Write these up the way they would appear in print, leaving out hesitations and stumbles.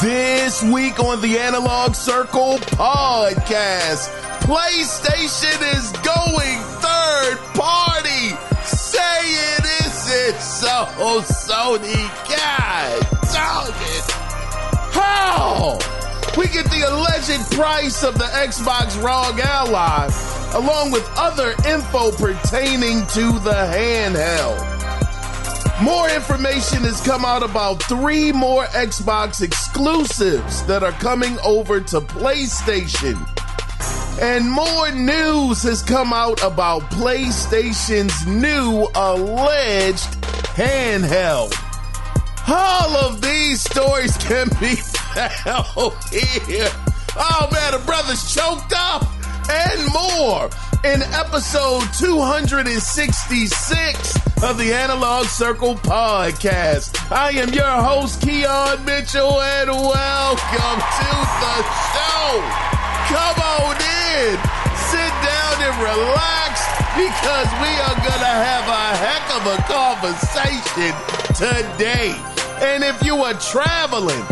This week on the Analog Circle podcast, PlayStation is going third party. Say it isn't so, Sony. God dog it. How? We get the alleged price of the Xbox ROG Ally, along with other info pertaining to the handheld. More information has come out about 3 more Xbox exclusives that are coming over to PlayStation. And more news has come out about PlayStation's new alleged handheld. All of these stories can be found here. Oh man, the brother's choked up and more in episode 266 of the Analog Circle podcast. I am your host, Kiaun Mitchell, and welcome to the show. Come on in, sit down and relax, because we are going to have a heck of a conversation today. And if you are traveling,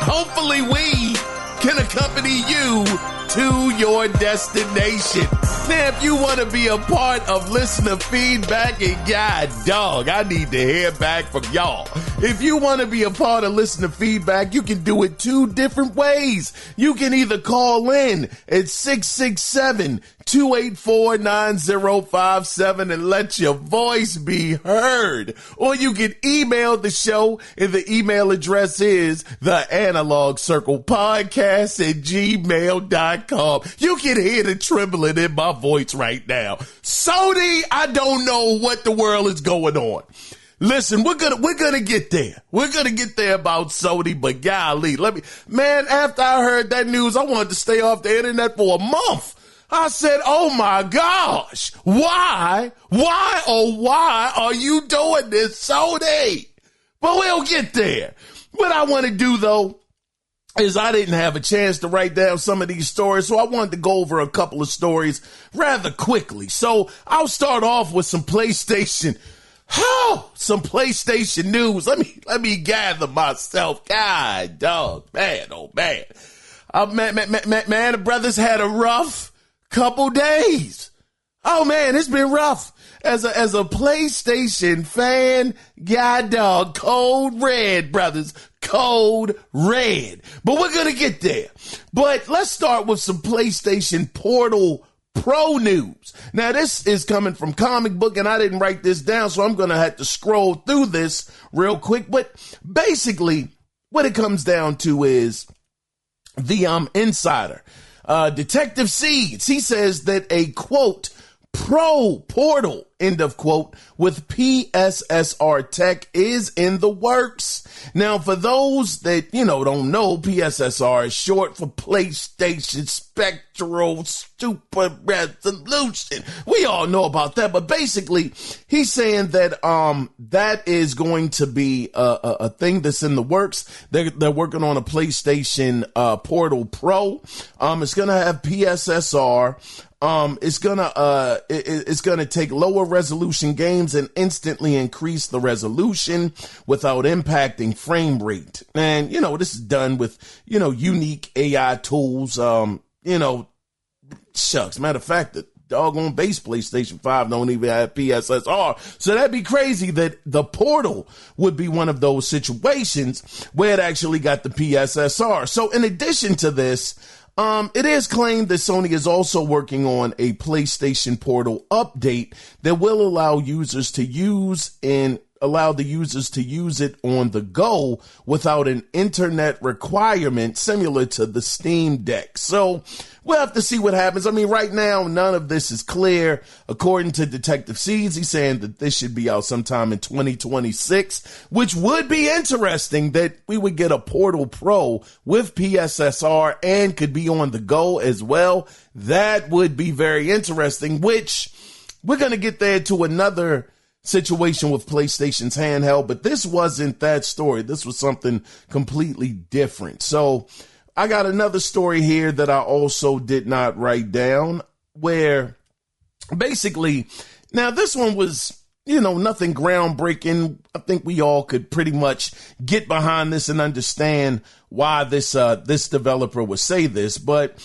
hopefully we can accompany you to your destination. Now, if you want to be a part of listener feedback, and God dog, I need to hear back from y'all. If you want to be a part of listener feedback, you can do it 2 different ways. You can either call in at 667-284-9057 and let your voice be heard. Or you can email the show, and the email address is theanalogcirclepodcast@gmail.com. You can hear the trembling in my voice right now. Sony, I don't know what the world is going on. Listen, we're gonna get there. We're gonna get there about Sony, but golly, after I heard that news, I wanted to stay off the internet for a month. I said, oh my gosh, why are you doing this, Sony? But we'll get there. What I want to do though is I didn't have a chance to write down some of these stories, so I wanted to go over a couple of stories rather quickly. So I'll start off with some PlayStation news. Let me gather myself. God, dog, man, oh man. Man, the brothers had a rough couple days. Oh man, it's been rough. As a PlayStation fan, God dog, code red, brothers, code red. But we're gonna get there. But let's start with some PlayStation Portal Pro news. Now, this is coming from Comic Book, and I didn't write this down, so I'm going to have to scroll through this real quick. But basically, what it comes down to is the insider, Detective Seeds. He says that a, quote, Pro Portal, end of quote, with PSSR tech is in the works. Now, for those that, don't know, PSSR is short for PlayStation Spectral Super Resolution. We all know about that, but basically, he's saying that that is going to be a thing that's in the works. They're working on a PlayStation Portal Pro. It's going to have PSSR. It's gonna take lower resolution games and instantly increase the resolution without impacting frame rate. And, this is done with, unique AI tools. Shucks, matter of fact, the doggone base PlayStation 5 don't even have PSSR. So that'd be crazy that the Portal would be one of those situations where it actually got the PSSR. So in addition to this, it is claimed that Sony is also working on a PlayStation Portal update that will allow the users to use it on the go without an internet requirement, similar to the Steam Deck. So we'll have to see what happens. I mean, right now, none of this is clear. According to Detective Seeds, he's saying that this should be out sometime in 2026, which would be interesting, that we would get a Portal Pro with PSSR and could be on the go as well. That would be very interesting, which we're going to get there to another situation with PlayStation's handheld, but this wasn't that story. This was something completely different. So I got another story here that I also did not write down, where basically, now this one was, nothing groundbreaking. I think we all could pretty much get behind this and understand why this developer would say this. But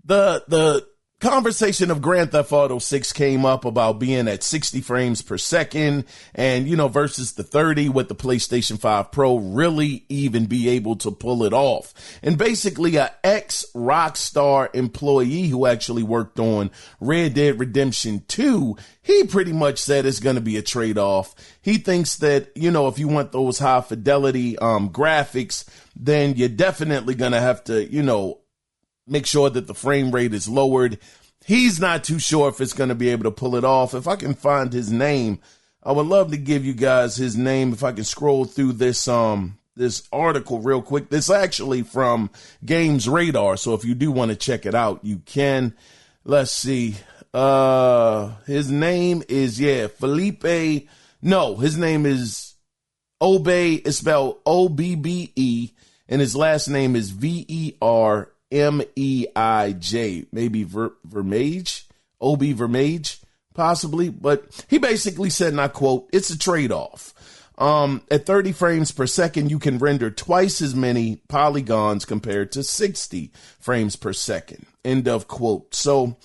the conversation of Grand Theft Auto 6 came up about being at 60 frames per second and, versus the 30 with the PlayStation 5 Pro really even be able to pull it off. And basically a ex-Rockstar employee who actually worked on Red Dead Redemption 2, he pretty much said it's going to be a trade-off. He thinks that, if you want those high fidelity graphics, then you're definitely going to have to, make sure that the frame rate is lowered. He's not too sure if it's going to be able to pull it off. If I can find his name, I would love to give you guys his name. If I can scroll through this article real quick. This actually from Games Radar. So if you do want to check it out, you can. Let's see. His name is, Felipe. No, his name is Obey. It's spelled Obbe. And his last name is Vermeij, maybe Vermeij, Obi Vermeij, possibly. But he basically said, and I quote, it's a trade-off. At 30 frames per second, you can render twice as many polygons compared to 60 frames per second. End of quote. So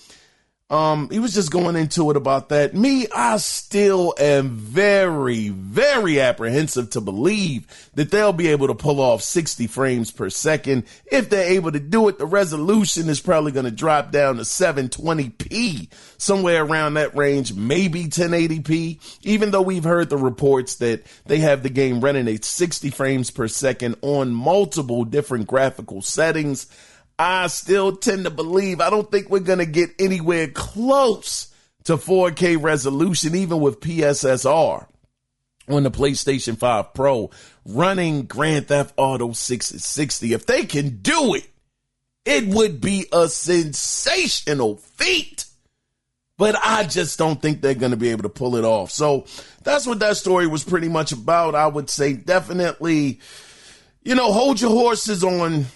he was just going into it about that. Me, I still am very, very apprehensive to believe that they'll be able to pull off 60 frames per second. If they're able to do it, the resolution is probably going to drop down to 720p, somewhere around that range, maybe 1080p, even though we've heard the reports that they have the game running at 60 frames per second on multiple different graphical settings. I still tend to believe, I don't think we're going to get anywhere close to 4K resolution, even with PSSR on the PlayStation 5 Pro running Grand Theft Auto 6 at 60. If they can do it, it would be a sensational feat. But I just don't think they're going to be able to pull it off. So that's what that story was pretty much about. I would say definitely, hold your horses on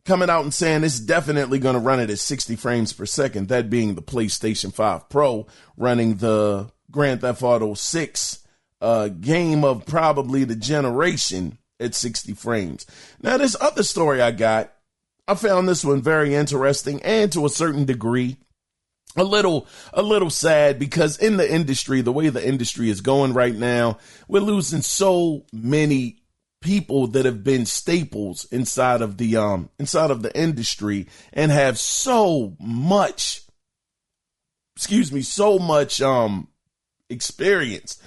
coming out and saying it's definitely going to run it at 60 frames per second, that being the PlayStation 5 Pro running the Grand Theft Auto 6 game of probably the generation at 60 frames. Now, this other story I found this one very interesting and to a certain degree a little sad, because in the industry, the way the industry is going right now, we're losing so many people that have been staples inside of the industry and have so much experience.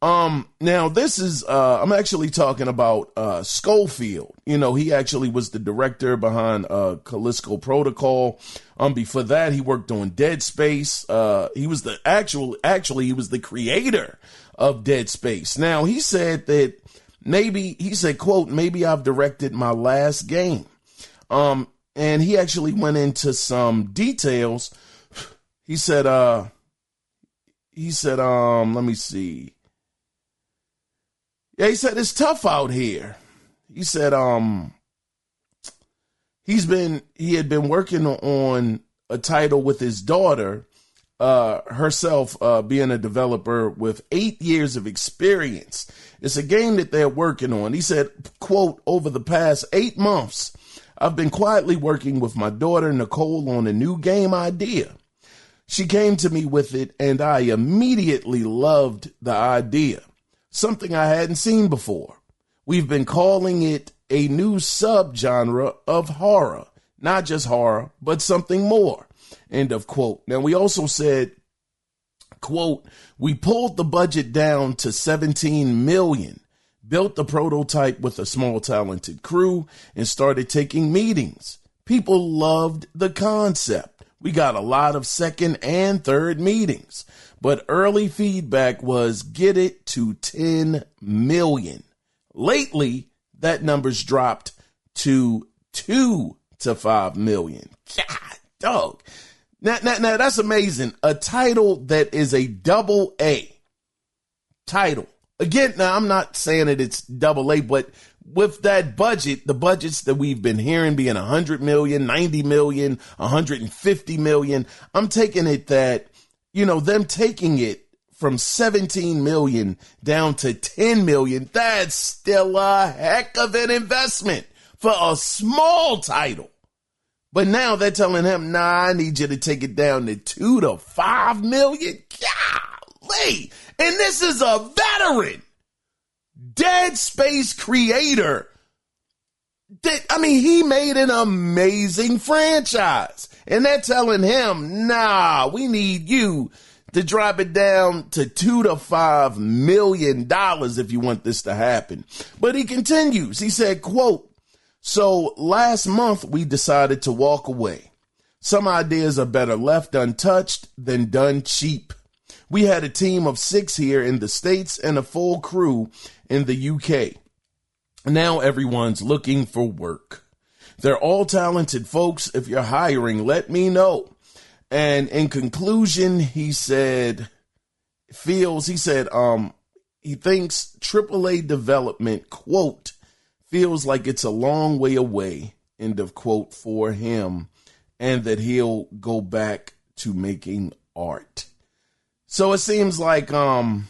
Now this is, I'm actually talking about, Schofield. He actually was the director behind, Callisto Protocol. Before that, he worked on Dead Space. He was he was the creator of Dead Space. Now he said that quote, maybe I've directed my last game. And he actually went into some details. He said, let me see. Yeah, he said, it's tough out here. He said, he had been working on a title with his daughter, herself being a developer with 8 years of experience. It's a game that they're working on. He said, quote, over the past 8 months, I've been quietly working with my daughter, Nicole, on a new game idea. She came to me with it, and I immediately loved the idea, something I hadn't seen before. We've been calling it a new subgenre of horror, not just horror, but something more. End of quote. Now, we also said, quote, we pulled the budget down to 17 million, built the prototype with a small talented crew, and started taking meetings. People loved the concept. We got a lot of second and third meetings, but early feedback was get it to 10 million. Lately, that number's dropped to 2 to 5 million. God, dog. Now, that's amazing. A title that is a double A title. Again, now I'm not saying that it's double A, but with that budget, the budgets that we've been hearing being 100 million, 90 million, 150 million, I'm taking it that, them taking it from 17 million down to 10 million, that's still a heck of an investment for a small title. But now they're telling him, nah, I need you to take it down to 2 to 5 million. Golly. And this is a veteran Dead Space creator. He made an amazing franchise. And they're telling him, nah, we need you to drop it down to $2 to $5 million if you want this to happen. But he continues. He said, quote, so last month we decided to walk away. Some ideas are better left untouched than done cheap. We had a team of 6 here in the States and a full crew in the UK. Now everyone's looking for work. They're all talented folks. If you're hiring, let me know. And in conclusion, he said, he thinks AAA development, quote, feels like it's a long way away, end of quote, for him, and that he'll go back to making art. So it seems like, to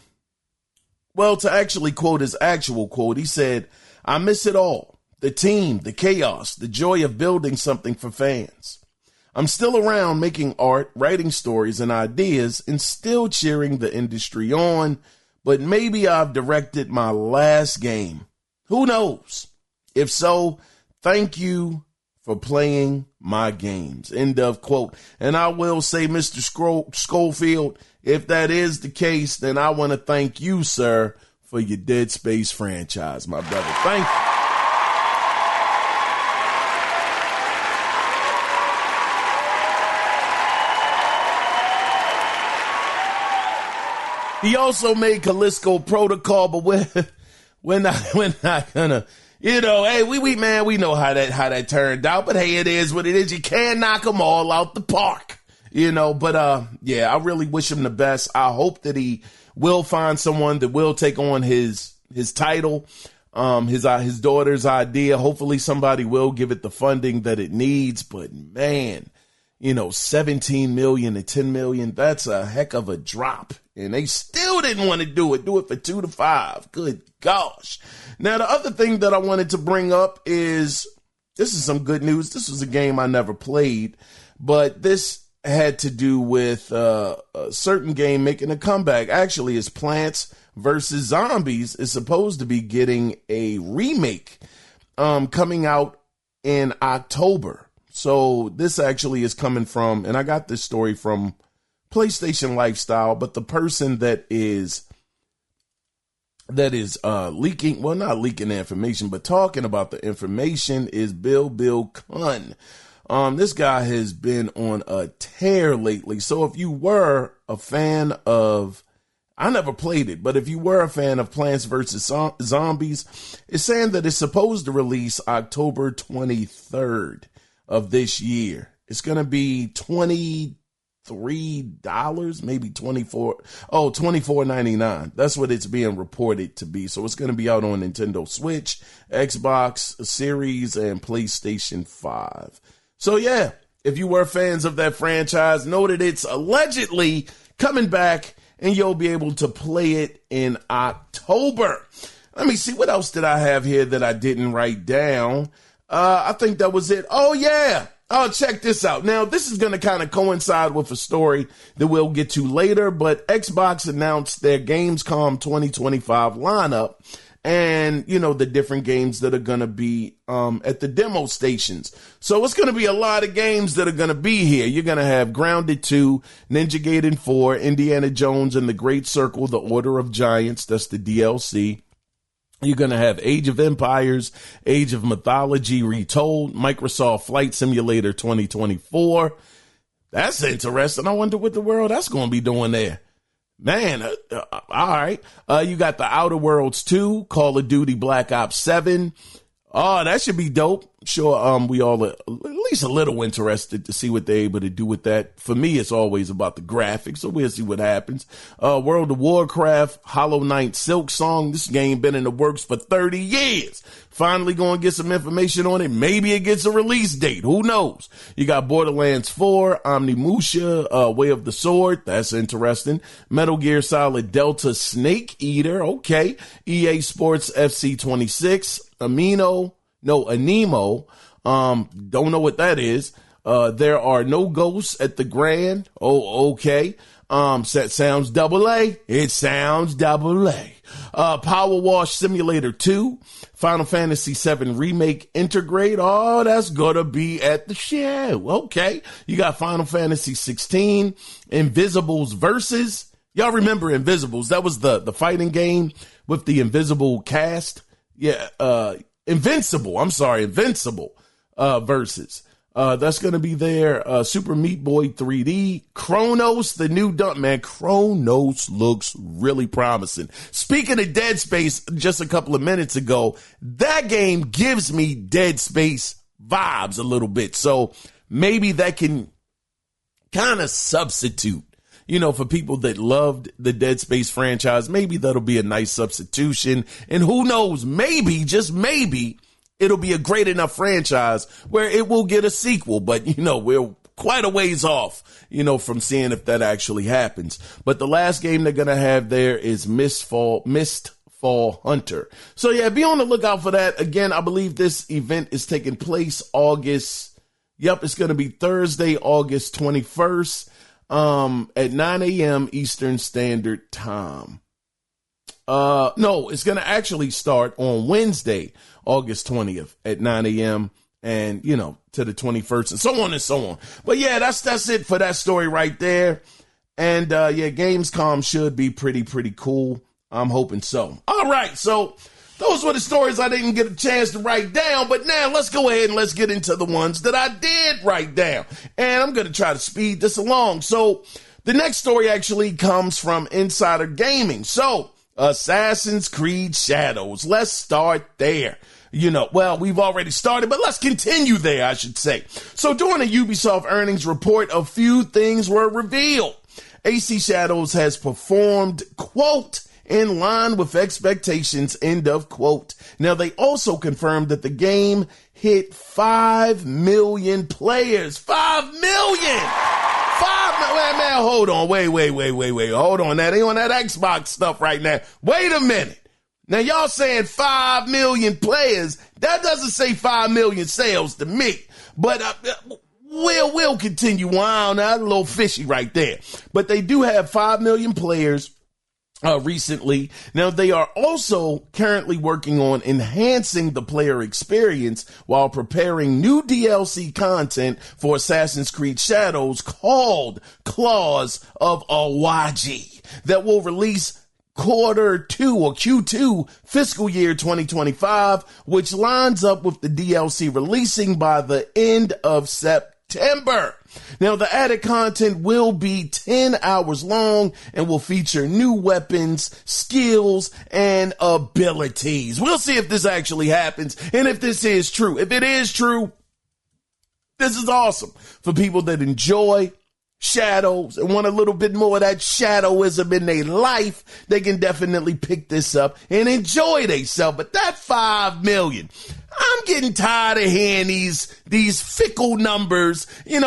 actually quote his actual quote, he said, I miss it all. The team, the chaos, the joy of building something for fans. I'm still around making art, writing stories and ideas, and still cheering the industry on, but maybe I've directed my last game. Who knows? If so, thank you for playing my games. End of quote. And I will say, Mr. Schofield, if that is the case, then I want to thank you, sir, for your Dead Space franchise, my brother. Thank you. He also made Callisto Protocol, but we're not gonna, hey, we know how that turned out, but hey, it is what it is. You can't knock them all out the park, but I really wish him the best. I hope that he will find someone that will take on his title, his daughter's idea. Hopefully somebody will give it the funding that it needs, but man, 17 million to 10 million, that's a heck of a drop. And they still didn't want to do it for 2 to 5. Good gosh. Now, the other thing that I wanted to bring up is, this is some good news. This was a game I never played, but this had to do with a certain game making a comeback. Actually, it's Plants vs. Zombies is supposed to be getting a remake coming out in October. So this actually is coming from, and I got this story from PlayStation Lifestyle, but the person that is leaking, well, not leaking the information, but talking about the information is Bill Kunn. This guy has been on a tear lately. So if you were a fan of, I never played it, but if you were a fan of Plants vs. Zombies, it's saying that it's supposed to release October 23rd of this year. It's going to be $23, maybe $24.99. That's what it's being reported to be. So it's going to be out on Nintendo Switch, Xbox Series, and PlayStation 5. So yeah, if you were fans of that franchise, know that it's allegedly coming back and you'll be able to play it in October. Let me see, what else did I have here that I didn't write down? I think that was it. Oh yeah. Oh, check this out. Now, this is going to kind of coincide with a story that we'll get to later, but Xbox announced their Gamescom 2025 lineup and, the different games that are going to be at the demo stations. So it's going to be a lot of games that are going to be here. You're going to have Grounded 2, Ninja Gaiden 4, Indiana Jones and the Great Circle, The Order of Giants. That's the DLC. You're going to have Age of Empires, Age of Mythology Retold, Microsoft Flight Simulator 2024. That's interesting. I wonder what the world that's going to be doing there. Man, all right. You got the Outer Worlds 2, Call of Duty Black Ops 7. Oh, that should be dope. sure we all are at least a little interested to see what they're able to do with that. For me, it's always about the graphics, so we'll see what happens. World of Warcraft, Hollow Knight, Silk Song. This game been in the works for 30 years. Finally going to get some information on it. Maybe it gets a release date. Who knows? You got Borderlands 4, Omnimusha, Way of the Sword. That's interesting. Metal Gear Solid Delta Snake Eater. Okay. EA Sports FC 26. Anemo. Don't know what that is. There are no ghosts at the Grand. Oh, okay. That sounds double A. It sounds double A. Power Wash Simulator 2, Final Fantasy VII Remake Integrate. Oh, that's gonna be at the show. Okay. You got Final Fantasy 16, Invisibles Versus. Y'all remember Invisibles? That was the fighting game with the invisible cast. Yeah, Invincible Versus. That's going to be there. Super Meat Boy 3D. Chronos, the new dump, man. Chronos looks really promising. Speaking of Dead Space, just a couple of minutes ago, that game gives me Dead Space vibes a little bit. So maybe that can kind of substitute, for people that loved the Dead Space franchise. Maybe that'll be a nice substitution. And who knows, maybe, just maybe, it'll be a great enough franchise where it will get a sequel. But, we're quite a ways off, from seeing if that actually happens. But the last game they're going to have there is Mistfall Hunter. So, yeah, be on the lookout for that. Again, I believe this event is taking place it's going to be Thursday, August 21st. At 9 a.m. Eastern Standard Time. No, it's going to actually start on Wednesday, August 20th at 9 a.m. and, to the 21st and so on and so on. But yeah, that's it for that story right there. And, Gamescom should be pretty cool. I'm hoping so. All right. So those were the stories I didn't get a chance to write down, but now let's go ahead and let's get into the ones that I did write down. And I'm going to try to speed this along. So the next story actually comes from Insider Gaming. So Assassin's Creed Shadows. Let's start there. We've already started, but let's continue there, I should say. So during a Ubisoft earnings report, a few things were revealed. AC Shadows has performed, quote, in line with expectations, end of quote. Now, they also confirmed that the game hit 5 million players. 5 million! 5 million! Man, hold on. Wait. Hold on. That ain't on that Xbox stuff right now. Wait a minute. Now, y'all saying 5 million players. That doesn't say 5 million sales to me. But we'll continue on. That's a little fishy right there. But they do have 5 million players recently. Now, they are also currently working on enhancing the player experience while preparing new DLC content for Assassin's Creed Shadows called Claws of Awaji that will release Q2 fiscal year 2025, which lines up with the DLC releasing by the end of September. Now, the added content will be 10 hours long and will feature new weapons, skills, and abilities. We'll see if this actually happens and if this is true. If it is true, this is awesome for people that enjoy Shadows and want a little bit more of that shadowism in their life. They can definitely pick this up and enjoy themselves. But that 5 million, I'm getting tired of hearing these fickle numbers. 10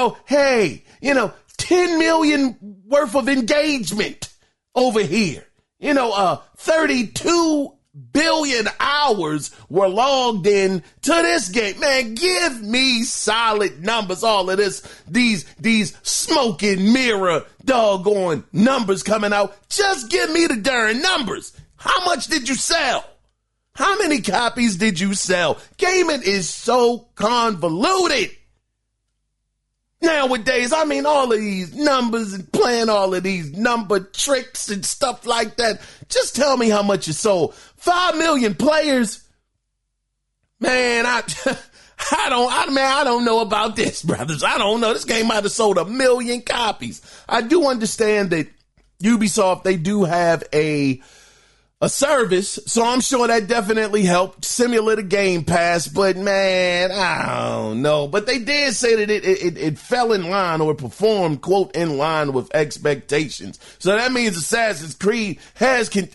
million worth of engagement over here. 32 billion hours were logged in to this game. Man, give me solid numbers. All of this, these smoke and mirror doggone numbers coming out. Just give me the darn numbers. How much did you sell? How many copies did you sell? Gaming is so convoluted nowadays. I mean, all of these numbers and playing all of these number tricks and stuff like that. Just tell me how much you sold. 5 million players. Man, I don't know about this, brothers. I don't know. This game might have sold 1 million copies. I do understand that Ubisoft, they do have a a service, so I'm sure that definitely helped simulate a Game Pass, but man, I don't know. But they did say that it fell in line or performed, quote, in line with expectations. So that means Assassin's Creed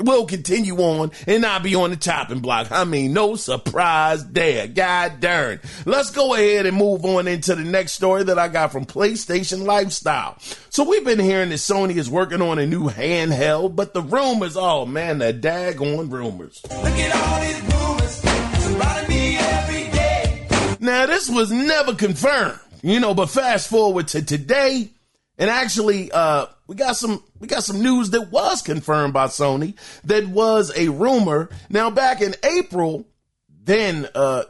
will continue on and not be on the chopping block. I mean, no surprise there. God darn. Let's go ahead and move on into the next story that I got from PlayStation Lifestyle. So we've been hearing that Sony is working on a new handheld, but the rumors, oh man, the daggone rumors. Look at all these rumors surrounding me every day. Now, this was never confirmed, but fast forward to today, and actually, we got some news that was confirmed by Sony that was a rumor. Now, back in April, then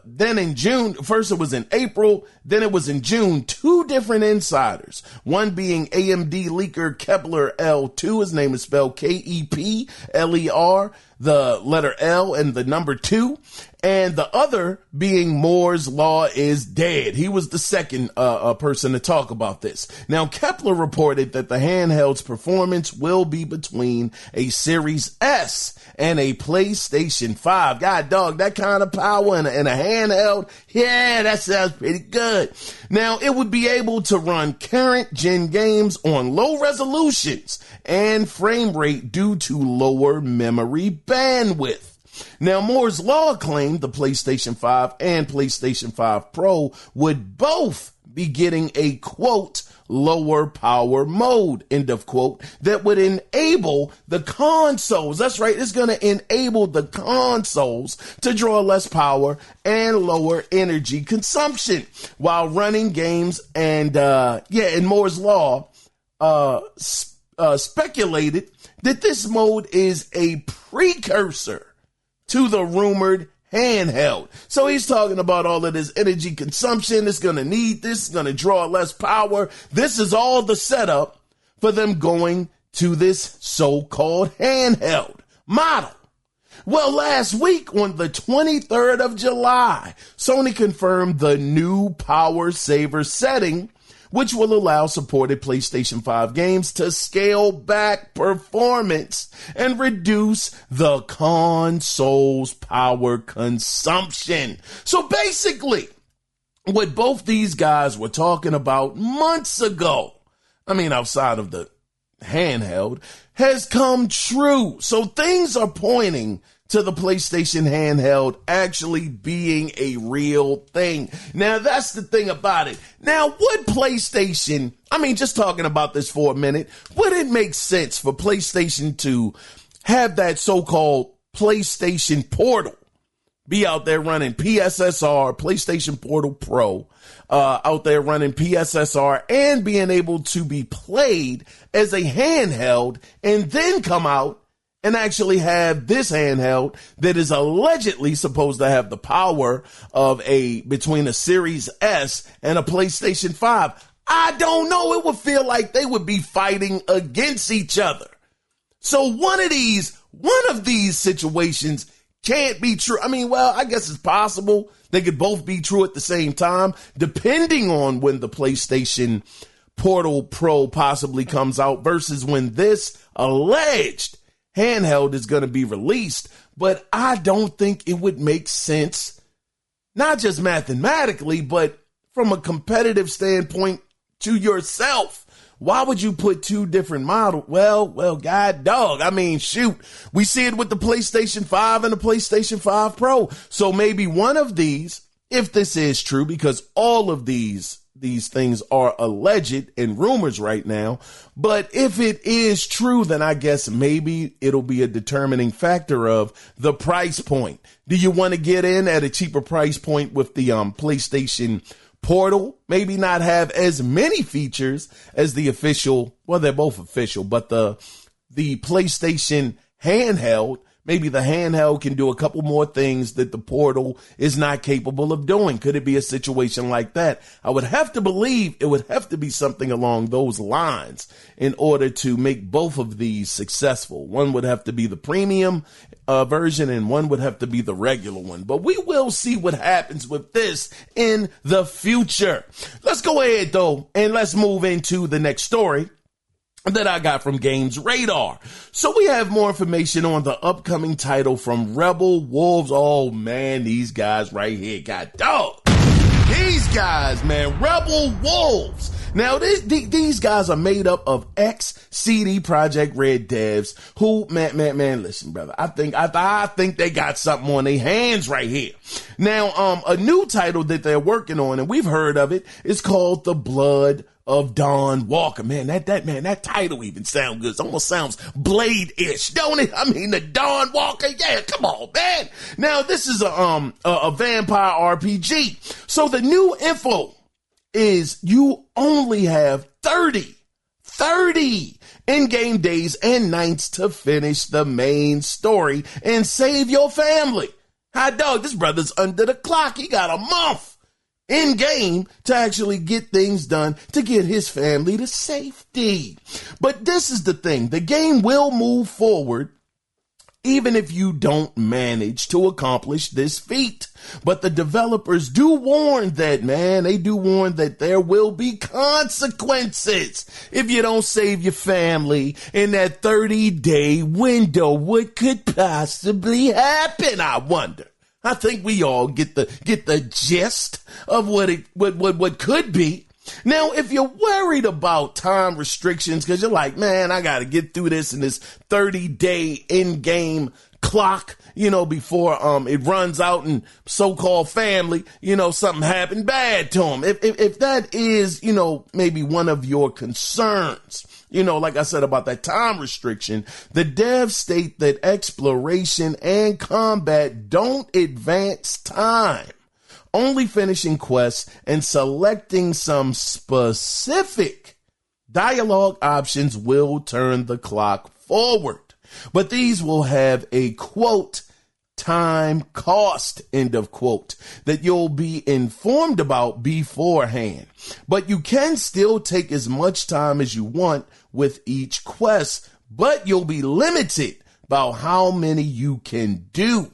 in June, first it was in April, then it was in June, two different insiders, one being AMD leaker Kepler L2, his name is spelled Kepler, the letter L and the number 2, and the other being Moore's Law is dead. He was the second person to talk about this. Now, Kepler reported that the handheld's performance will be between a Series S and a PlayStation 5. God dog, that kind of power in a handheld, yeah, that sounds pretty good. Now, it would be able to run current gen games on low resolutions and frame rate due to lower memory bandwidth. Now, Moore's Law claimed the PlayStation 5 and PlayStation 5 Pro would both be getting a, quote, lower power mode, end of quote, that would enable the consoles. That's right. It's going to enable the consoles to draw less power and lower energy consumption while running games. And, and Moore's Law, speculated that this mode is a precursor to the rumored handheld. So he's talking about all of this energy consumption. It's going to need this, it's going to draw less power. This is all the setup for them going to this so-called handheld model. Well, last week on the 23rd of July, Sony confirmed the new power saver setting, which will allow supported PlayStation 5 games to scale back performance and reduce the console's power consumption. So basically, what both these guys were talking about months ago, outside of the handheld, has come true. So things are pointing to the PlayStation handheld actually being a real thing. Now, that's the thing about it. Now, would PlayStation, just talking about this for a minute, would it make sense for PlayStation to have that so-called PlayStation Portal be out there running PSSR, PlayStation Portal Pro, out there running PSSR and being able to be played as a handheld and then come out and actually have this handheld that is allegedly supposed to have the power of between a Series S and a PlayStation 5. I don't know. It would feel like they would be fighting against each other. So one of these situations can't be true. I guess it's possible they could both be true at the same time, depending on when the PlayStation Portal Pro possibly comes out versus when this alleged handheld is going to be released. But I don't think it would make sense, not just mathematically, but from a competitive standpoint to yourself. Why would you put two different models? Well, God dog. Shoot, we see it with the PlayStation 5 and the PlayStation 5 Pro. So maybe one of these, if this is true, because all of these things are alleged and rumors right now. But if it is true, then I guess maybe it'll be a determining factor of the price point. Do you want to get in at a cheaper price point with the PlayStation Portal? Maybe not have as many features as the official, well, they're both official, but the PlayStation handheld. Maybe the handheld can do a couple more things that the Portal is not capable of doing. Could it be a situation like that? I would have to believe it would have to be something along those lines in order to make both of these successful. One would have to be the premium version and one would have to be the regular one. But we will see what happens with this in the future. Let's go ahead, though, and let's move into the next story. that I got from Games Radar. So we have more information on the upcoming title from Rebel Wolves. Oh man, these guys right here got dog. These guys, man, Rebel Wolves. Now, these guys are made up of ex-CD Projekt Red devs who, man, listen, brother, I think they got something on their hands right here. Now, a new title that they're working on, and we've heard of it, is called The Blood of Dawn Walker. Man, that title even sounds good. It almost sounds Blade-ish, don't it? I mean, the Dawn Walker. Yeah, come on, man. Now, this is a vampire RPG. So the new info is you only have 30 in-game days and nights to finish the main story and save your family. Hot dog, this brother's under the clock. He got a month in game to actually get things done to get his family to safety. But this is the thing. The game will move forward even if you don't manage to accomplish this feat. But the developers do warn that, man, they do warn that there will be consequences if you don't save your family in that 30-day window. What could possibly happen, I wonder? I think we all get the gist of what could be. Now, if you're worried about time restrictions, because you're like, man, I got to get through this in this 30-day in-game clock, before it runs out and so-called family, something happened bad to them. If that is, maybe one of your concerns, like I said about that time restriction, the devs state that exploration and combat don't advance time. Only finishing quests and selecting some specific dialogue options will turn the clock forward. But these will have a, quote, time cost, end of quote, that you'll be informed about beforehand. But you can still take as much time as you want with each quest, but you'll be limited about how many you can do.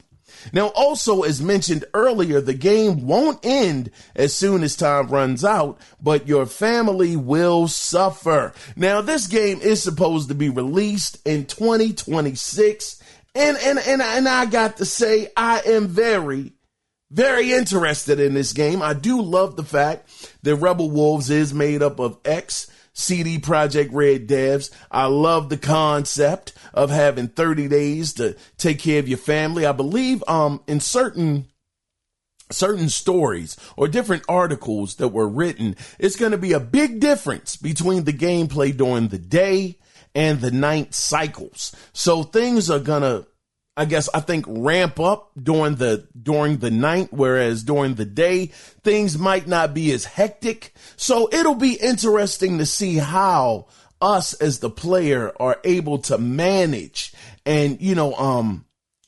Now, also, as mentioned earlier, the game won't end as soon as time runs out, but your family will suffer. Now, this game is supposed to be released in 2026, and I got to say, I am very, very interested in this game. I do love the fact that Rebel Wolves is made up of CD Projekt Red devs. I love the concept of having 30 days to take care of your family. I believe in certain stories or different articles that were written, it's going to be a big difference between the gameplay during the day and the night cycles. So things are going to, I think ramp up during the night, whereas during the day, things might not be as hectic. So it'll be interesting to see how us as the player are able to manage and,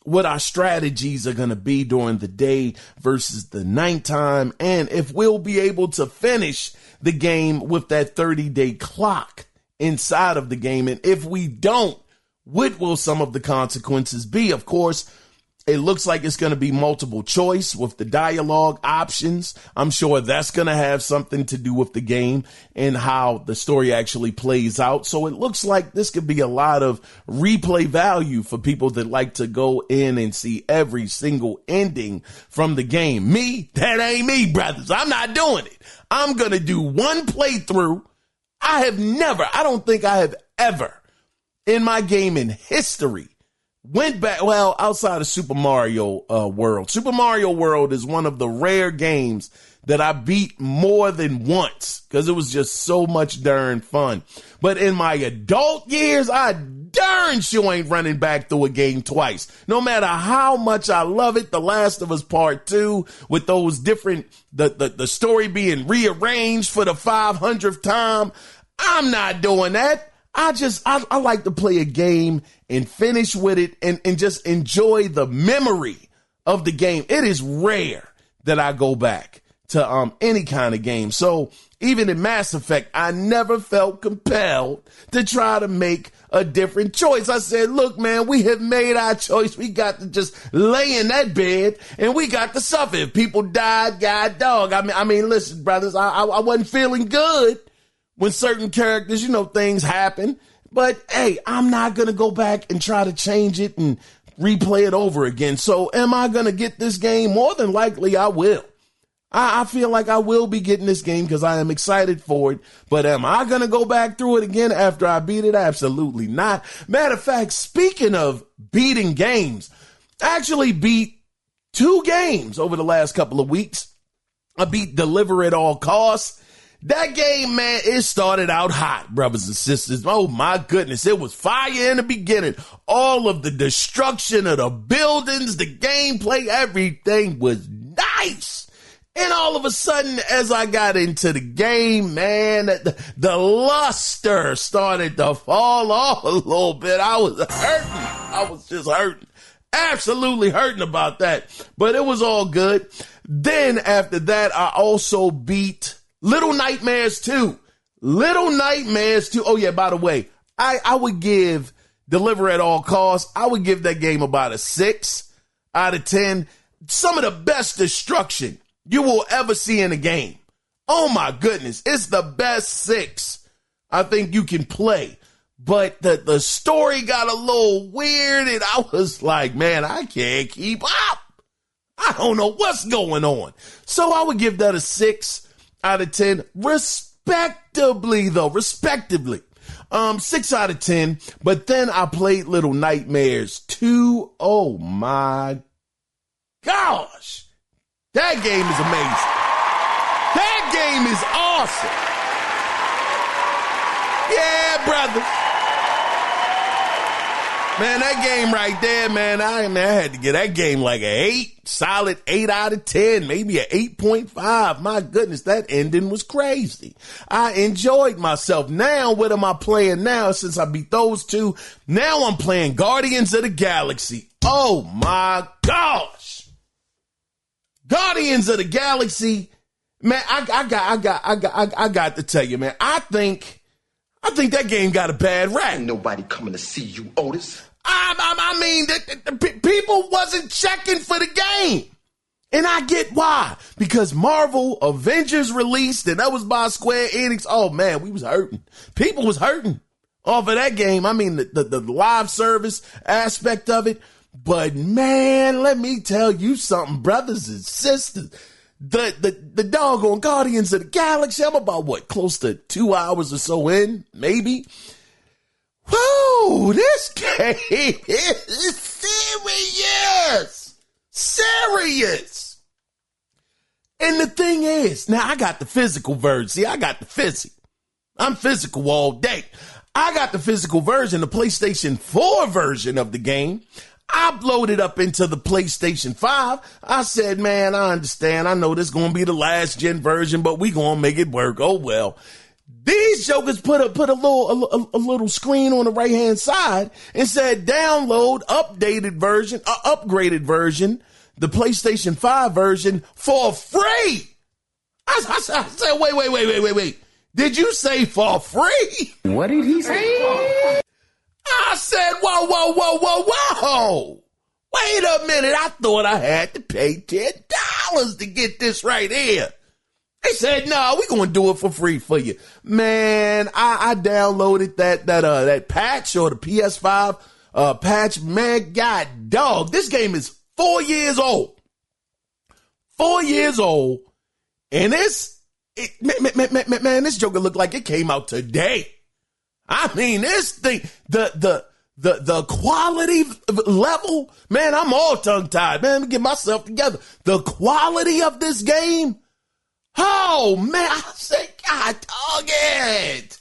what our strategies are going to be during the day versus the nighttime. And if we'll be able to finish the game with that 30-day clock inside of the game. And if we don't, what will some of the consequences be? Of course, it looks like it's going to be multiple choice with the dialogue options. I'm sure that's going to have something to do with the game and how the story actually plays out. So it looks like this could be a lot of replay value for people that like to go in and see every single ending from the game. Me, that ain't me, brothers. I'm not doing it. I'm going to do one playthrough. I don't think I have ever in my gaming history went back, outside of Super Mario World. Super Mario World is one of the rare games that I beat more than once because it was just so much darn fun. But in my adult years, I darn sure ain't running back through a game twice. No matter how much I love it, The Last of Us Part 2 with those different, the story being rearranged for the 500th time, I'm not doing that. I like to play a game and finish with it and just enjoy the memory of the game. It is rare that I go back to any kind of game. So even in Mass Effect, I never felt compelled to try to make a different choice. I said, look, man, we have made our choice. We got to just lay in that bed and we got to suffer. If people died, God dog. I mean, listen, brothers, I wasn't feeling good when certain characters, things happen But hey, I'm not going to go back and try to change it and replay it over again. So am I going to get this game? More than likely I will. I feel like I will be getting this game because I am excited for it. But am I going to go back through it again after I beat it? Absolutely not. Matter of fact, speaking of beating games, I actually beat 2 games over the last couple of weeks. I beat Deliver at All Costs. That game, man, it started out hot, brothers and sisters. Oh, my goodness. It was fire in the beginning. All of the destruction of the buildings, the gameplay, everything was nice. And all of a sudden, as I got into the game, man, the luster started to fall off a little bit. I was hurting. I was just hurting. Absolutely hurting about that. But it was all good. Then after that, I also beat Little Nightmares 2. Little Nightmares 2. Oh, yeah, by the way, I would give Deliver at All Costs. I would give that game about a 6 out of 10. Some of the best destruction you will ever see in a game. Oh my goodness. It's the best 6 I think you can play. But the story got a little weird and I was like, man, I can't keep up. I don't know what's going on. So I would give that a 6 out of 10. Respectively. 6 out of 10. But then I played Little Nightmares 2. Oh my gosh. That game is amazing. That game is awesome. Yeah, brother. Man, that game right there, man, I had to get that game like an 8, solid 8 out of 10, maybe an 8.5. My goodness, that ending was crazy. I enjoyed myself. Now, what am I playing now since I beat those 2? Now I'm playing Guardians of the Galaxy. Oh my gosh. Guardians of the Galaxy, man, I got to tell you, man, I think that game got a bad rap. Ain't nobody coming to see you, Otis. I mean, people wasn't checking for the game. And I get why. Because Marvel Avengers released, and that was by Square Enix. Oh, man, we was hurting. People was hurting off of that game. I mean, the live service aspect of it. But man, let me tell you something, brothers and sisters. The doggone Guardians of the Galaxy, I'm about close to 2 hours or so in, maybe. Whoa, this game is serious. Serious. And the thing is, now I got the physical version. See, I got the physical. I'm physical all day. I got the physical version, the PlayStation 4 version of the game. I loaded up into the PlayStation 5. I said, man, I understand. I know this is going to be the last gen version, but we going to make it work. Oh, well. These jokers put a little screen on the right-hand side and said, download updated version, upgraded version, the PlayStation 5 version for free. I said, wait. Did you say for free? What did he say? I said, whoa. Wait a minute. I thought I had to pay $10 to get this right here. They said, no, we're going to do it for free for you. Man, I downloaded that patch or the PS5 patch. Man, god dog, this game is 4 years old. 4 years old. And this joker looked like it came out today. I mean, this thing, the quality level, man, I'm all tongue-tied. Man, let me get myself together. The quality of this game, oh, man, I say, God, dog it.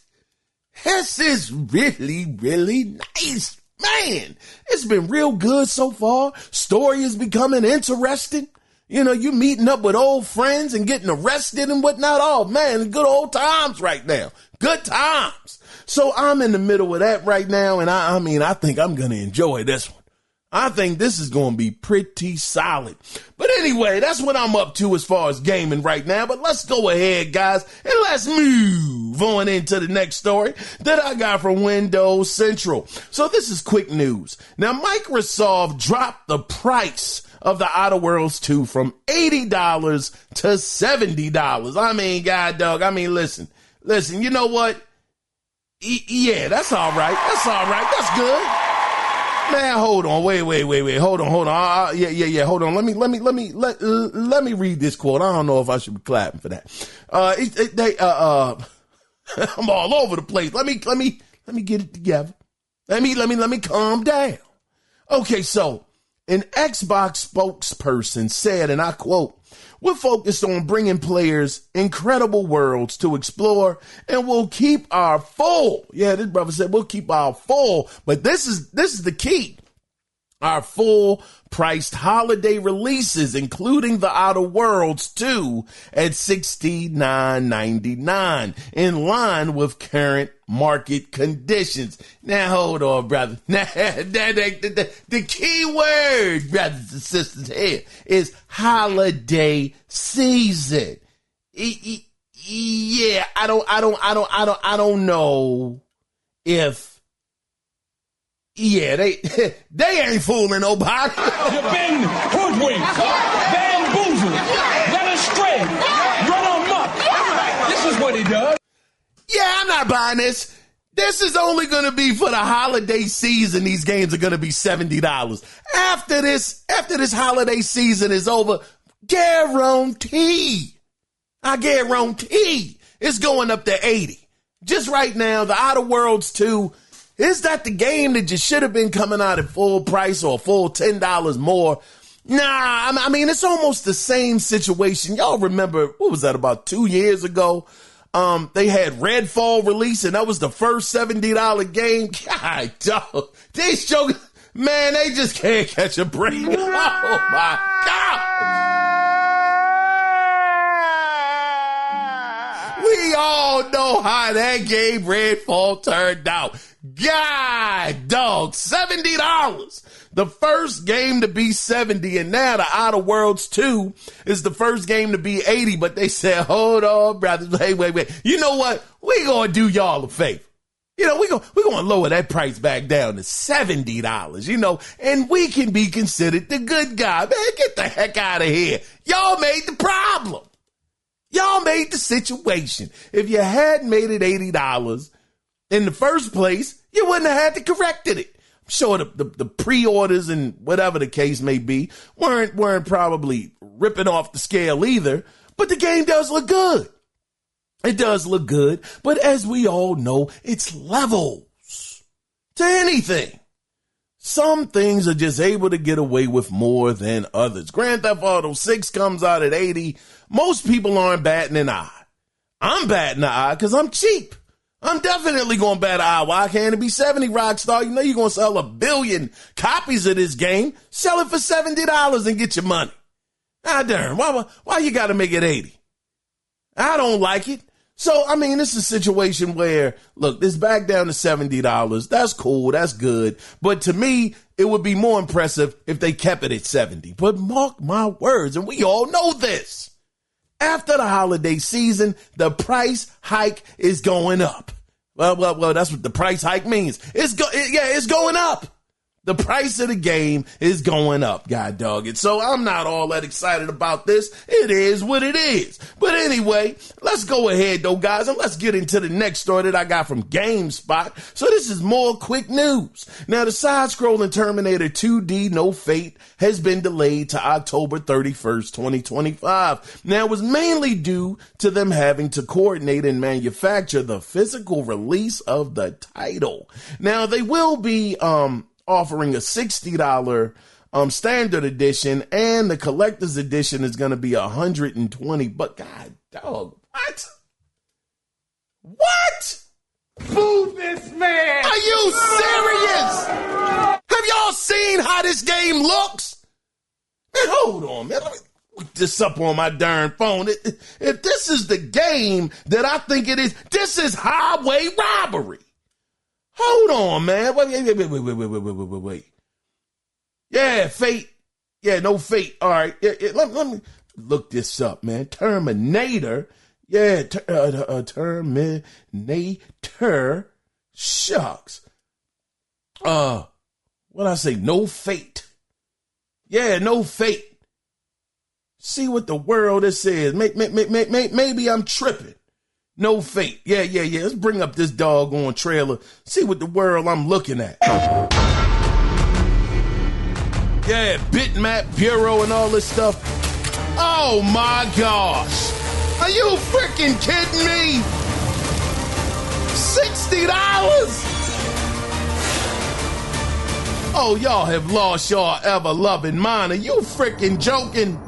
This is really, really nice. Man, it's been real good so far. Story is becoming interesting. You know, you meeting up with old friends and getting arrested and whatnot. Oh, man, good old times right now. Good times. So I'm in the middle of that right now, and I think I'm going to enjoy this one. I think this is going to be pretty solid. But anyway, that's what I'm up to as far as gaming right now. But let's go ahead, guys, and let's move on into the next story that I got from Windows Central. So this is quick news. Now, Microsoft dropped the price of the Outer Worlds 2 from $80 to $70. I mean, God dog, listen, you know what? Yeah, that's all right. That's all right. That's good. Man, hold on. Wait. Hold on. Yeah. Hold on. Let me read this quote. I don't know if I should be clapping for that. I'm all over the place. Let me get it together. Let me calm down. Okay, so an Xbox spokesperson said, and I quote, "We're focused on bringing players incredible worlds to explore, and we'll keep our full." Yeah, this brother said we'll keep our full, but this is the key. Our full priced holiday releases, including the Outer Worlds 2 at $69.99, in line with current market conditions. Now, hold on, brother. Now, the key word, brothers and sisters, here is holiday season. Yeah, I don't know if. Yeah, they ain't fooling nobody. You've been hoodwinked, bamboozled, led astray, run amok. This is what he does. Yeah, I'm not buying this. This is only going to be for the holiday season. These games are going to be $70. After this holiday season is over, I guarantee it's going up to 80. Just right now, the Outer Worlds 2, is that the game that just should have been coming out at full price or full $10 more? Nah, I mean, it's almost the same situation. Y'all remember, what was that, about 2 years ago? They had Redfall release, and that was the first $70 game. God, dog. These jokers, man, they just can't catch a break. Oh, my God. We all know how that game Redfall turned out. God, dog, $70. The first game to be 70, and now the Outer Worlds 2 is the first game to be 80, but they said, hold on, brothers, wait. You know what? We gonna do y'all a favor. You know, we gonna lower that price back down to $70, you know, and we can be considered the good guy. Man, get the heck out of here. Y'all made the problem. Y'all made the situation. If you hadn't made it $80 in the first place, you wouldn't have had to corrected it. I'm sure the pre-orders and whatever the case may be weren't probably ripping off the scale either, but the game does look good. It does look good, but as we all know, it's levels to anything. Some things are just able to get away with more than others. Grand Theft Auto 6 comes out at 80. Most people aren't batting an eye. I'm batting an eye because I'm cheap. I'm definitely going to bat an eye. Why can't it be 70, Rockstar? You know you're going to sell 1 billion copies of this game. Sell it for $70 and get your money. Ah, darn. Why you got to make it 80? I don't like it. So, I mean, this is a situation where, look, this back down to $70. That's cool. That's good. But to me, it would be more impressive if they kept it at 70. But mark my words, and we all know this. After the holiday season, the price hike is going up. Well, that's what the price hike means. It's going up. The price of the game is going up, god dog it. So I'm not all that excited about this. It is what it is. But anyway, let's go ahead though, guys, and let's get into the next story that I got from GameSpot. So this is more quick news. Now, the side-scrolling Terminator 2D No Fate has been delayed to October 31st, 2025. Now, it was mainly due to them having to coordinate and manufacture the physical release of the title. Now, they will be offering a $60 standard edition, and the collector's edition is going to be $120. But god dog, what? Move this man! Are you serious? Have y'all seen how this game looks? Man, hold on, man. Let me look this up on my darn phone. If this is the game that I think it is, this is highway robbery. Hold on, man. Wait. Yeah, Fate. Yeah, No Fate. All right. Yeah, let me look this up, man. Terminator. Yeah, Terminator. Shucks. What I say? No Fate. Yeah, No Fate. See what the world this is. Maybe I'm tripping. No fate. Yeah. Let's bring up this doggone trailer. See what the world I'm looking at. Yeah, Bitmap Bureau and all this stuff. Oh my gosh. Are you freaking kidding me? $60? Oh, y'all have lost your ever-loving mind. Are you freaking joking?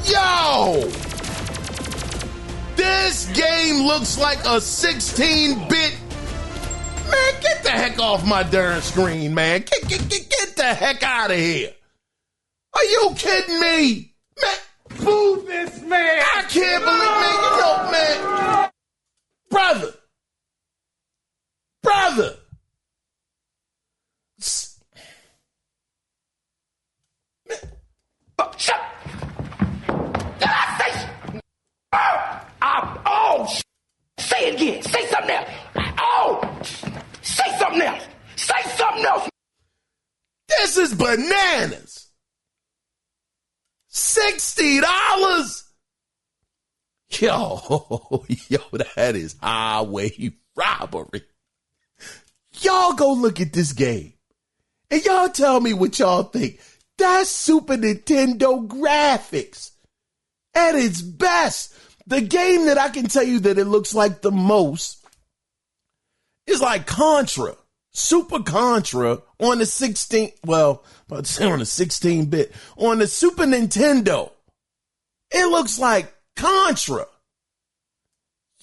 Yo! This game looks like a 16-bit. Man, get the heck off my darn screen, man. Get the heck out of here. Are you kidding me? Man, Boo this man! I can't believe, man, you know, man. Brother. Shut. Did I say? Oh, say it again. Say something else. Oh, say something else. Say something else. This is bananas. $60? Yo, that is highway robbery. Y'all go look at this game and y'all tell me what y'all think. That's Super Nintendo graphics at its best. The game that I can tell you that it looks like the most is like Contra. Super Contra on the 16, well, about to say on the 16-bit. On the Super Nintendo, it looks like Contra.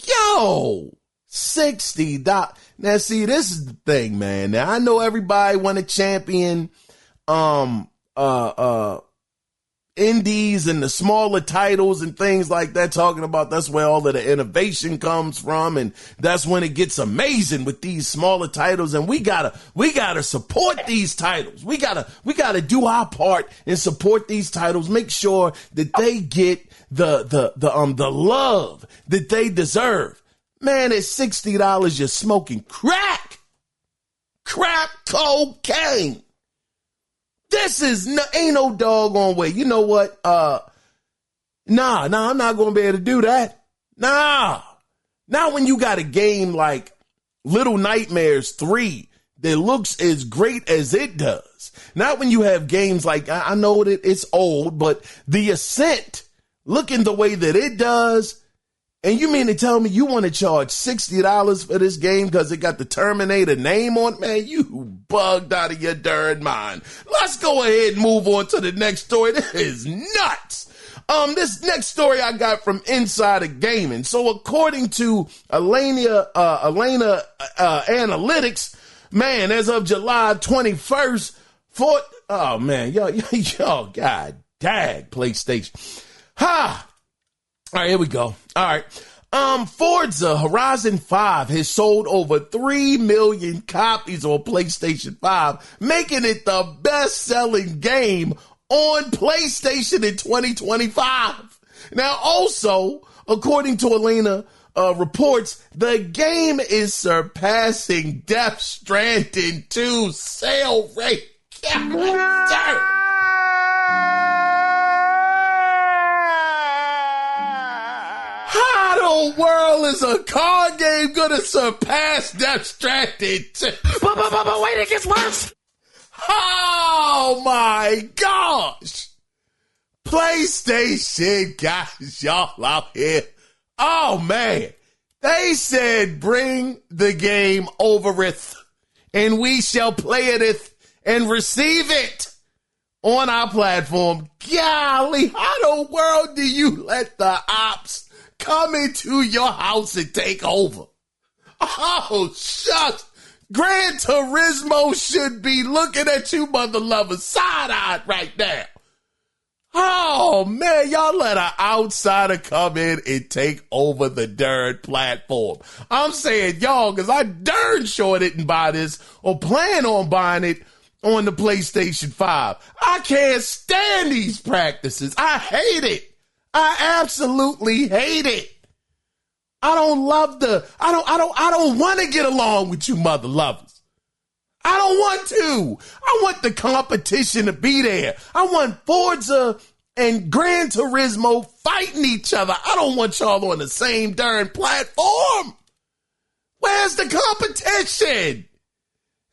Yo, $60. Now, see, this is the thing, man. Now, I know everybody want to champion indies and the smaller titles and things like that, talking about that's where all of the innovation comes from, and that's when it gets amazing with these smaller titles. And we gotta support these titles. We gotta do our part and support these titles. Make sure that they get the love that they deserve. Man, at $60, you're smoking crack cocaine. This is ain't no doggone way. You know what? Nah, I'm not going to be able to do that. Nah. Not when you got a game like Little Nightmares 3 that looks as great as it does. Not when you have games like, I know that it's old, but The Ascent looking the way that it does. And you mean to tell me you want to charge $60 for this game because it got the Terminator name on it? Man, you bugged out of your darn mind. Let's go ahead and move on to the next story. This is nuts. This next story I got from Insider Gaming. So according to Elena Analytics, man, as of July 21st, oh man, y'all, god dag PlayStation. Ha! All right, here we go. All right. Forza Horizon 5 has sold over 3 million copies on PlayStation 5, making it the best-selling game on PlayStation in 2025. Now, also, according to Elena reports, the game is surpassing Death Stranding 2 sale rate. How the world is a card game gonna surpass Death Stranding 2? But wait, it gets worse. Oh my gosh. PlayStation guys, y'all out here. Oh man. They said bring the game overeth and we shall play it and receive it on our platform. Golly, how the world do you let the ops come into your house and take over? Oh, shucks. Gran Turismo should be looking at you mother lovers side-eyed right now. Oh, man, y'all let an outsider come in and take over the darn platform. I'm saying y'all, because I darn sure didn't buy this or plan on buying it on the PlayStation 5. I can't stand these practices. I hate it. I absolutely hate it. I don't want to get along with you mother lovers. I don't want to. I want the competition to be there. I want Forza and Gran Turismo fighting each other. I don't want y'all on the same darn platform. Where's the competition?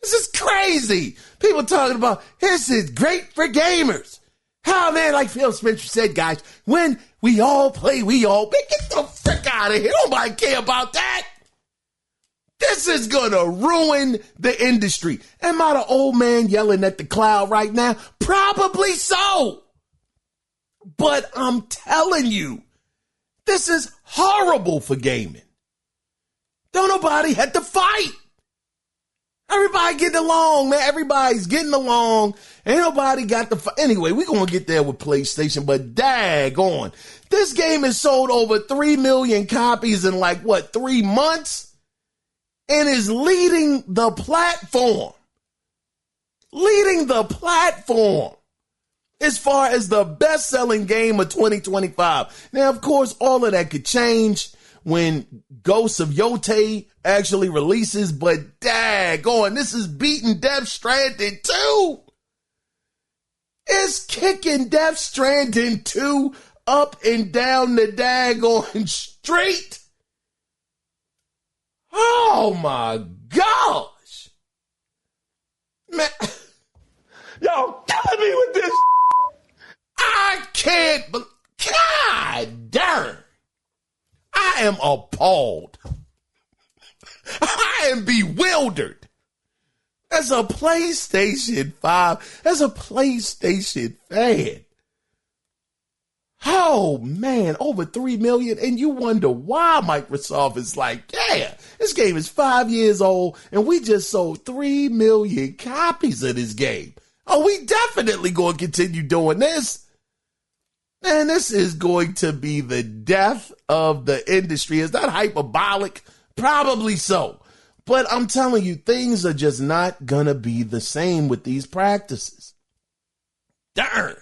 This is crazy. People talking about this is great for gamers. How, man, like Phil Spencer said, guys, when we all play, we all get the frick out of here. Nobody care about that. This is going to ruin the industry. Am I the old man yelling at the cloud right now? Probably so. But I'm telling you, this is horrible for gaming. Don't nobody have to fight. Everybody getting along, man. Everybody's getting along. Ain't nobody got the fight. Anyway, we're going to get there with PlayStation, but daggone. This game has sold over 3 million copies in 3 months? And is leading the platform. Leading the platform as far as the best-selling game of 2025. Now, of course, all of that could change when Ghosts of Yote actually releases, but daggone, this is beating Death Stranding 2. It's kicking Death Stranding 2 up and down the daggone street. Oh my gosh. Man. Y'all killing me with this. I can't God darn. I am appalled. I am bewildered. As a PlayStation 5, as a PlayStation fan. Oh, man, over 3 million. And you wonder why Microsoft is like, yeah, this game is 5 years old and we just sold 3 million copies of this game. Oh, we definitely going to continue doing this. Man, this is going to be the death of the industry. Is that hyperbolic? Probably so. But I'm telling you, things are just not going to be the same with these practices. Darn.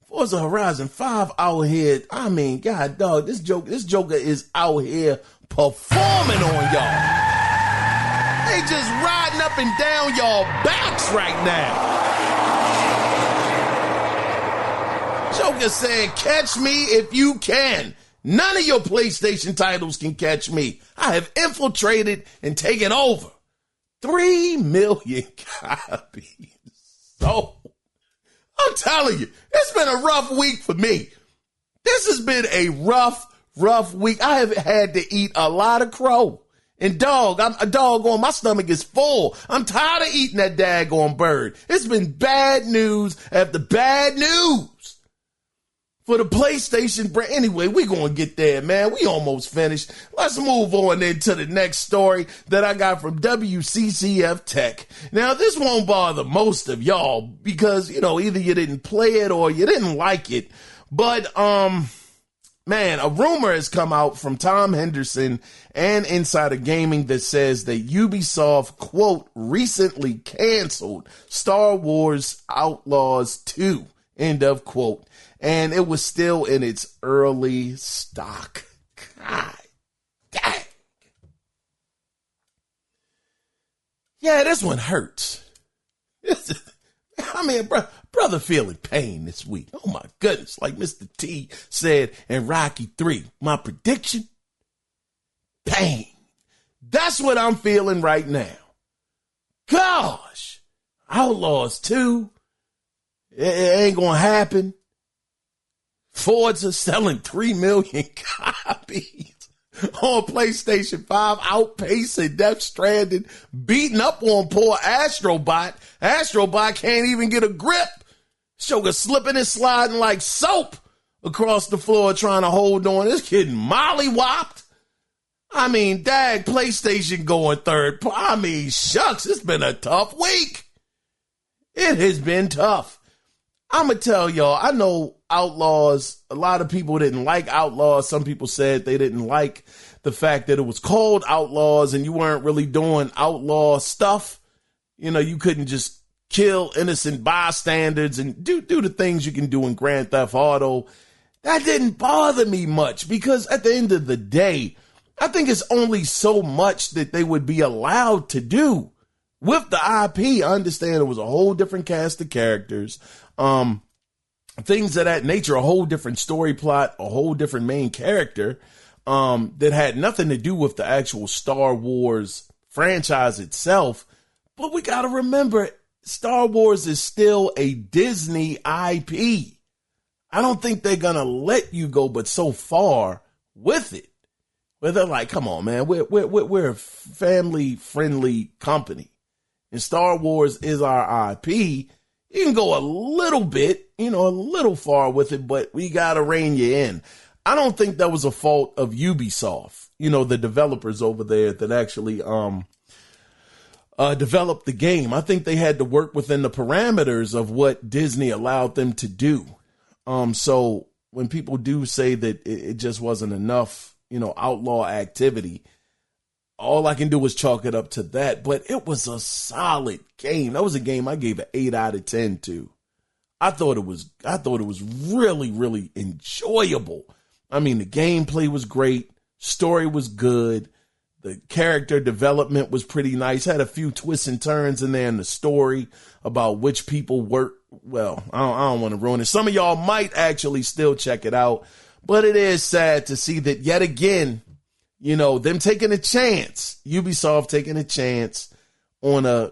Forza Horizon 5 out here. I mean, God, dog, this Joker is out here performing on y'all. They just riding up and down y'all backs right now. Joker said, catch me if you can. None of your PlayStation titles can catch me. I have infiltrated and taken over. 3 million copies. So, I'm telling you, it's been a rough week for me. This has been a rough week. I have had to eat a lot of crow. And I'm a doggone, my stomach is full. I'm tired of eating that daggone bird. It's been bad news after bad news for the PlayStation brand. Anyway, we're going to get there, man. We almost finished. Let's move on into the next story that I got from WCCF Tech. Now, this won't bother most of y'all because, either you didn't play it or you didn't like it. But, man, a rumor has come out from Tom Henderson and Insider Gaming that says that Ubisoft, quote, recently canceled Star Wars Outlaws 2, end of quote. And it was still in its early stock. God dang. Yeah, this one hurts. Brother feeling pain this week. Oh, my goodness. Like Mr. T said in Rocky 3, my prediction, pain. That's what I'm feeling right now. Gosh, Outlaws 2, it ain't going to happen. Forza selling 3 million copies on PlayStation 5, outpacing Death Stranding, beating up on poor Astrobot. Astrobot can't even get a grip. Sugar slipping and sliding like soap across the floor trying to hold on. This kid mollywopped. I mean, dag, PlayStation going third. I mean, shucks, it's been a tough week. It has been tough. I'm going to tell y'all, I know Outlaws, a lot of people didn't like Outlaws. Some people said they didn't like the fact that it was called Outlaws and you weren't really doing outlaw stuff. You couldn't just kill innocent bystanders and do the things you can do in Grand Theft Auto. That didn't bother me much because at the end of the day, I think it's only so much that they would be allowed to do. With the IP, I understand it was a whole different cast of characters. things of that nature, a whole different story plot, a whole different main character that had nothing to do with the actual Star Wars franchise itself. But we got to remember, Star Wars is still a Disney IP. I don't think they're going to let you go but so far with it. Where they're like, come on, man, we're a family-friendly company. And Star Wars is our IP. You can go a little bit, a little far with it, but we got to rein you in. I don't think that was a fault of Ubisoft, the developers over there that actually developed the game. I think they had to work within the parameters of what Disney allowed them to do. So when people do say that it just wasn't enough, outlaw activity, all I can do is chalk it up to that. But it was a solid game. That was a game I gave an 8 out of 10 to. I thought it was really, really enjoyable. I mean, the gameplay was great. Story was good. The character development was pretty nice. Had a few twists and turns in there in the story about which people work. Well, I don't want to ruin it. Some of y'all might actually still check it out, but it is sad to see that yet again, them taking a chance, Ubisoft taking a chance on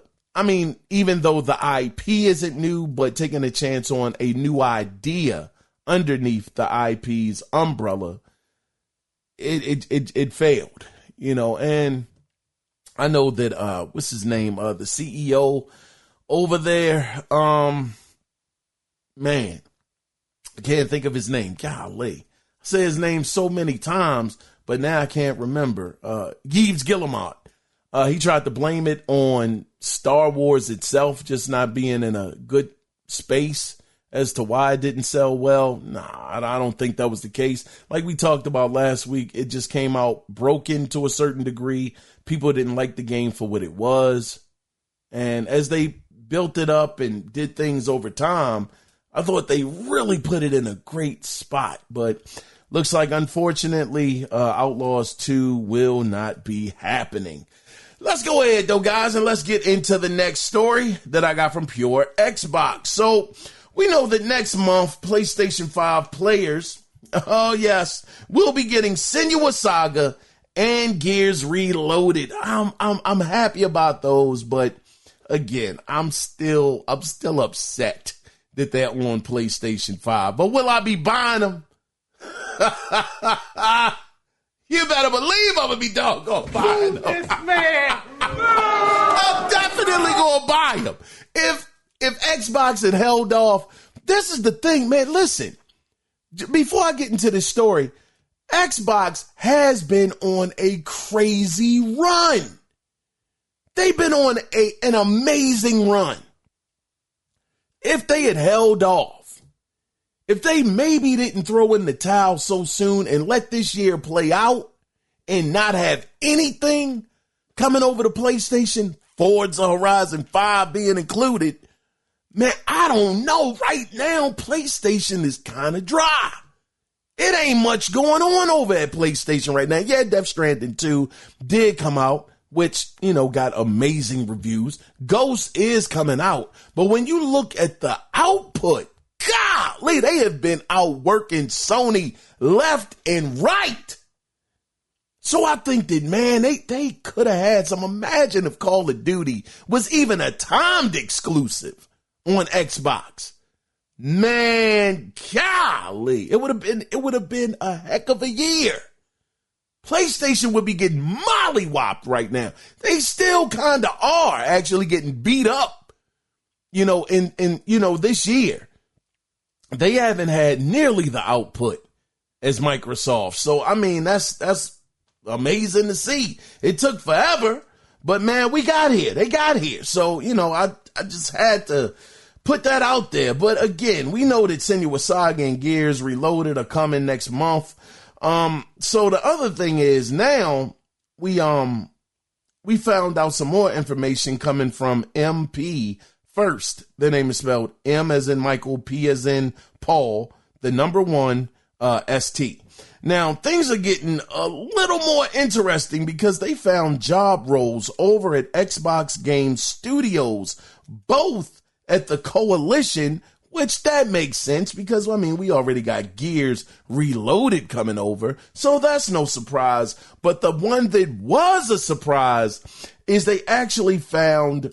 even though the IP isn't new, but taking a chance on a new idea underneath the IP's umbrella, it failed, and I know that, what's his name? The CEO over there, man, I can't think of his name. Golly. I say his name so many times, but now I can't remember. Yves Guillemot. He tried to blame it on Star Wars itself just not being in a good space as to why it didn't sell well. Nah, I don't think that was the case. Like we talked about last week, it just came out broken to a certain degree. People didn't like the game for what it was. And as they built it up and did things over time, I thought they really put it in a great spot. But looks like, unfortunately, Outlaws 2 will not be happening. Let's go ahead, though, guys, and let's get into the next story that I got from Pure Xbox. So we know that next month, PlayStation 5 players, oh yes, will be getting Senua Saga and Gears Reloaded. I'm happy about those, but again, I'm still upset that they're on PlayStation 5. But will I be buying them? You better believe I'm going to be doggone buying them. This man. I'm definitely going to buy them. If Xbox had held off, this is the thing, man. Listen, before I get into this story, Xbox has been on a crazy run. They've been on an amazing run. If they had held off, if they maybe didn't throw in the towel so soon and let this year play out and not have anything coming over to PlayStation, Forza Horizon 5 being included, man, I don't know. Right now, PlayStation is kind of dry. It ain't much going on over at PlayStation right now. Yeah, Death Stranding 2 did come out, which, got amazing reviews. Ghost is coming out. But when you look at the output, golly, they have been outworking Sony left and right. So I think that, man, they could have had some. Imagine if Call of Duty was even a timed exclusive on Xbox. Man, golly, it would have been a heck of a year. PlayStation would be getting mollywopped right now. They still kind of are actually getting beat up, in this year. They haven't had nearly the output as Microsoft. So, I mean, that's amazing to see. It took forever, but man, we got here. They got here. So, I just had to put that out there. But again, we know that Senua Saga and Gears Reloaded are coming next month. So the other thing is now we found out some more information coming from MP First. Their name is spelled M as in Michael, P as in Paul, the number 1, ST. Now things are getting a little more interesting because they found job roles over at Xbox Game Studios, both at the Coalition, which that makes sense because, I mean, we already got Gears Reloaded coming over, so that's no surprise. But the one that was a surprise is they actually found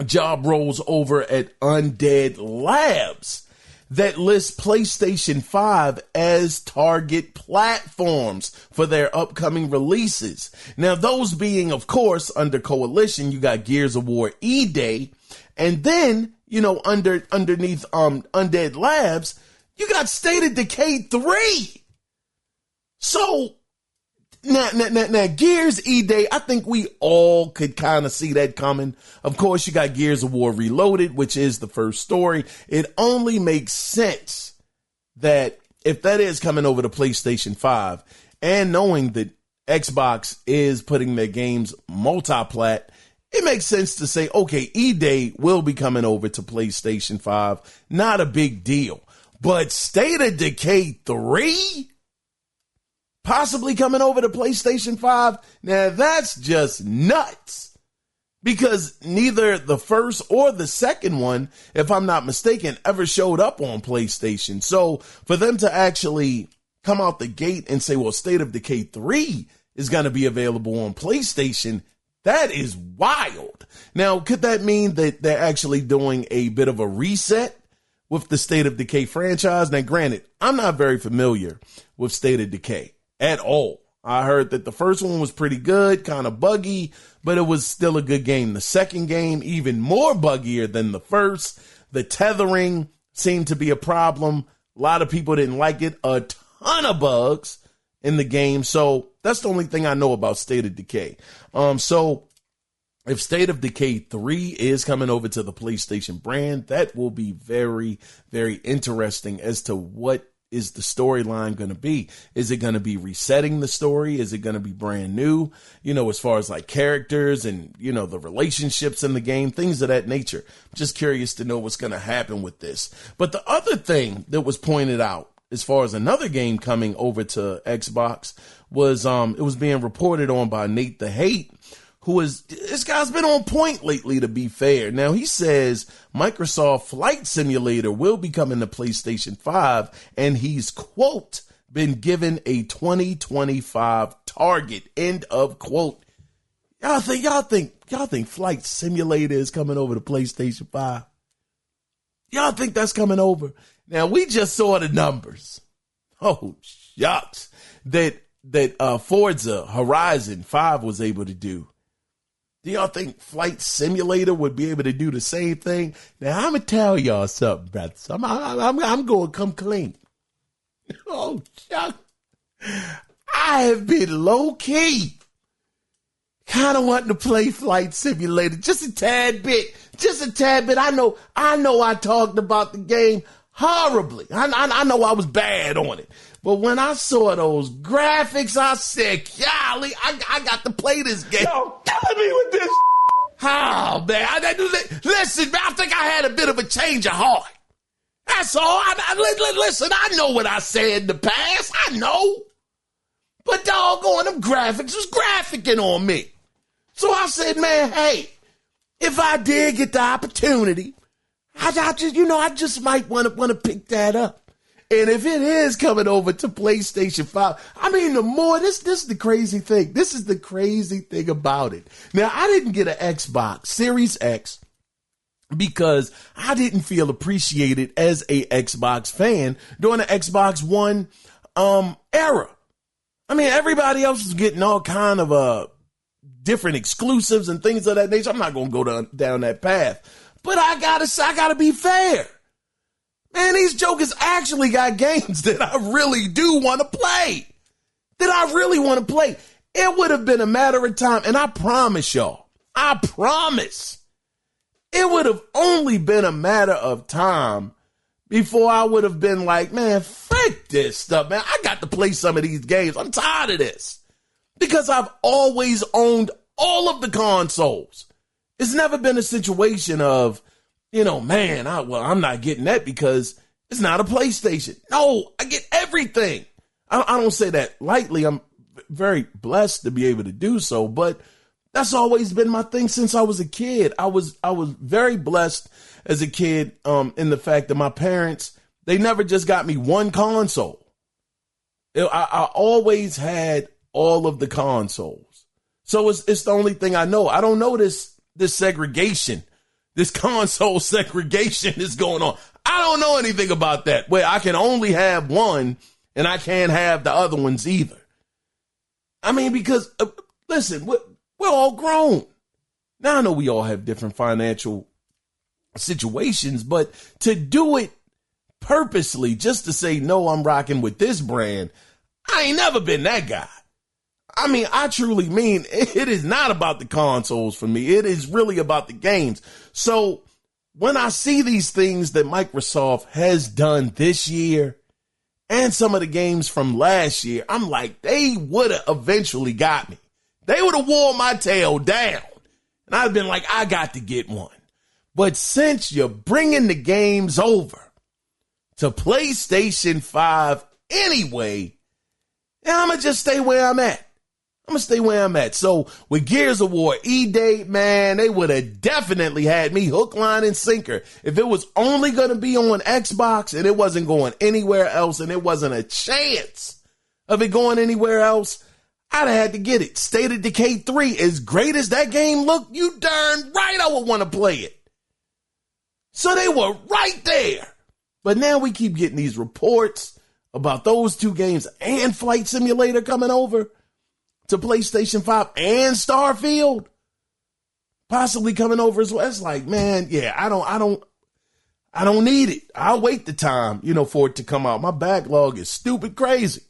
job roles over at Undead Labs that list PlayStation 5 as target platforms for their upcoming releases. Now, those being, of course, under Coalition, you got Gears of War E-Day, and then, you know, underneath Undead Labs, you got State of Decay 3. So now Gears E-Day, I think we all could kind of see that coming. Of course, you got Gears of War Reloaded, which is the first story. It only makes sense that if that is coming over to PlayStation 5, and knowing that Xbox is putting their games multi-plat, it makes sense to say, okay, E-Day will be coming over to PlayStation 5. Not a big deal. But State of Decay 3? Possibly coming over to PlayStation 5? Now that's just nuts. Because neither the first or the second one, if I'm not mistaken, ever showed up on PlayStation. So for them to actually come out the gate and say, well, State of Decay 3 is going to be available on PlayStation, that is wild. Now, could that mean that they're actually doing a bit of a reset with the State of Decay franchise? Now, granted, I'm not very familiar with State of Decay at all. I heard that the first one was pretty good, kind of buggy, but it was still a good game. The second game, even more buggier than the first. The tethering seemed to be a problem. A lot of people didn't like it. A ton of bugs in the game. So that's the only thing I know about State of Decay. So if State of Decay 3 is coming over to the PlayStation brand, that will be very, very interesting as to what is the storyline going to be. Is it going to be resetting the story? Is it going to be brand new? You know, as far as like characters and, you know, the relationships in the game, things of that nature. I'm just curious to know what's going to happen with this. But the other thing that was pointed out as far as another game coming over to Xbox was, it was being reported on by Nate the Hate, this guy's been on point lately, to be fair. Now, he says Microsoft Flight Simulator will be coming to PlayStation 5, and he's, quote, been given a 2025 target, end of quote. Y'all think Flight Simulator is coming over to PlayStation 5? Y'all think that's coming over? Now, we just saw the numbers. Oh, shucks. That Forza Horizon 5 was able to do. Do y'all think Flight Simulator would be able to do the same thing? Now, I'm going to tell y'all something, brothers. I'm going to come clean. Oh, Chuck. I have been low-key kind of wanting to play Flight Simulator just a tad bit. I know I talked about the game horribly. I know I was bad on it. But when I saw those graphics, I said, golly, I got to play this game. Yo, killing me with this. Oh, man. Listen, man, I think I had a bit of a change of heart. That's all. Listen, I know what I said in the past. I know. But doggone, them graphics was graphicking on me. So I said, man, hey, if I did get the opportunity, I just might want to pick that up. And if it is coming over to PlayStation 5, I mean, the more, this is the crazy thing. This is the crazy thing about it. Now, I didn't get an Xbox Series X because I didn't feel appreciated as a Xbox fan during the Xbox One era. I mean, everybody else was getting all kind of different exclusives and things of that nature. I'm not going to go down that path. But I gotta be fair. Man, these jokers actually got games that I really do want to play. It would have been a matter of time, and I promise y'all, it would have only been a matter of time before I would have been like, man, frick this stuff, man. I got to play some of these games. I'm tired of this. Because I've always owned all of the consoles. It's never been a situation of, man, I'm not getting that because it's not a PlayStation. No, I get everything. I don't say that lightly. I'm very blessed to be able to do so, but That's always been my thing since I was a kid. I was very blessed as a kid in the fact that my parents, they never just got me one console. I always had all of the consoles. So it's the only thing I know. I don't know this segregation, this console segregation is going on. I don't know anything about that, where I can only have one and I can't have the other ones either. I mean, because, listen, we're all grown. Now, I know we all have different financial situations, but to do it purposely, just to say, no, I'm rocking with this brand, I ain't never been that guy. I mean, I truly mean it is not about the consoles for me. It is really about the games. So when I see these things that Microsoft has done this year and some of the games from last year, I'm like, they would have eventually got me. They would have wore my tail down. And I've been like, I got to get one. But since you're bringing the games over to PlayStation 5 anyway, I'm going to just stay where I'm at. So with Gears of War E-Day, man, they would have definitely had me hook, line, and sinker. If it was only going to be on Xbox and it wasn't going anywhere else and it wasn't a chance of it going anywhere else, I'd have had to get it. State of Decay 3, as great as that game looked, you darn right I would want to play it. So they were right there. But now we keep getting these reports about those two games and Flight Simulator coming over to PlayStation 5 and Starfield possibly coming over as well. It's like, man, yeah, I don't need it. I'll wait the time, for it to come out. My backlog is stupid crazy.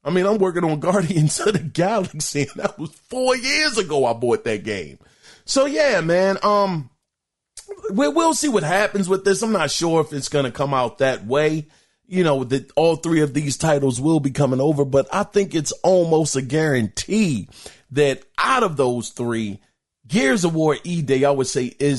I mean, I'm working on Guardians of the Galaxy, and that was 4 years ago I bought that game. So yeah, man, we'll see what happens with this. I'm not sure if it's going to come out that way. That all three of these titles will be coming over, but I think it's almost a guarantee that out of those three, Gears of War E-Day, I would say, it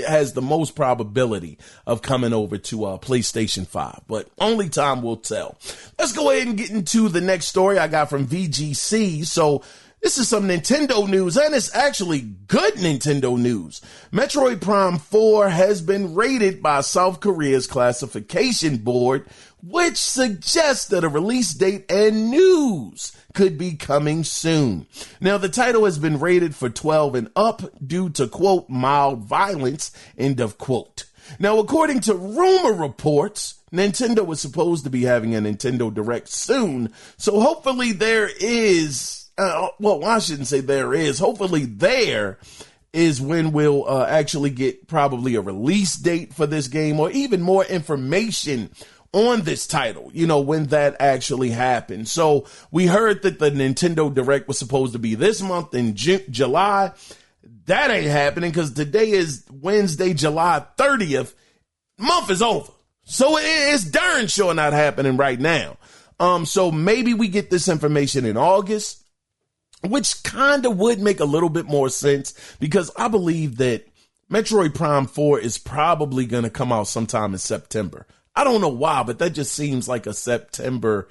has the most probability of coming over to PlayStation 5, but only time will tell. Let's go ahead and get into the next story I got from VGC. So this is some Nintendo news, and it's actually good Nintendo news. Metroid Prime 4 has been rated by South Korea's classification board, which suggests that a release date and news could be coming soon. Now, the title has been rated for 12 and up due to, quote, mild violence, end of quote. Now, according to rumor reports, Nintendo was supposed to be having a Nintendo Direct soon, so hopefully there is... I shouldn't say there is. Hopefully there is when we'll actually get probably a release date for this game or even more information on this title, when that actually happens. So we heard that the Nintendo Direct was supposed to be this month in July. That ain't happening because today is Wednesday, July 30th. Month is over. So it's darn sure not happening right now. So maybe we get this information in August, which kind of would make a little bit more sense because I believe that Metroid Prime 4 is probably going to come out sometime in September. I don't know why, but that just seems like a September,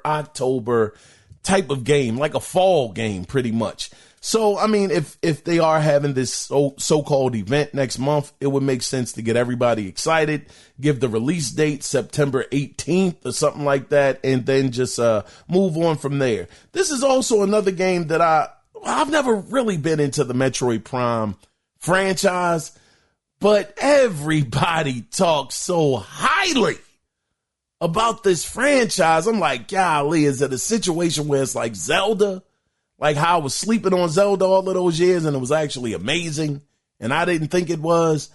October type of game, like a fall game pretty much. So, I mean, if they are having this so-called event next month, it would make sense to get everybody excited, give the release date September 18th or something like that, and then just move on from there. This is also another game that I've never really been into the Metroid Prime franchise, but everybody talks so highly about this franchise. I'm like, golly, is it a situation where it's like Zelda? Like how I was sleeping on Zelda all of those years and it was actually amazing and I didn't think it was.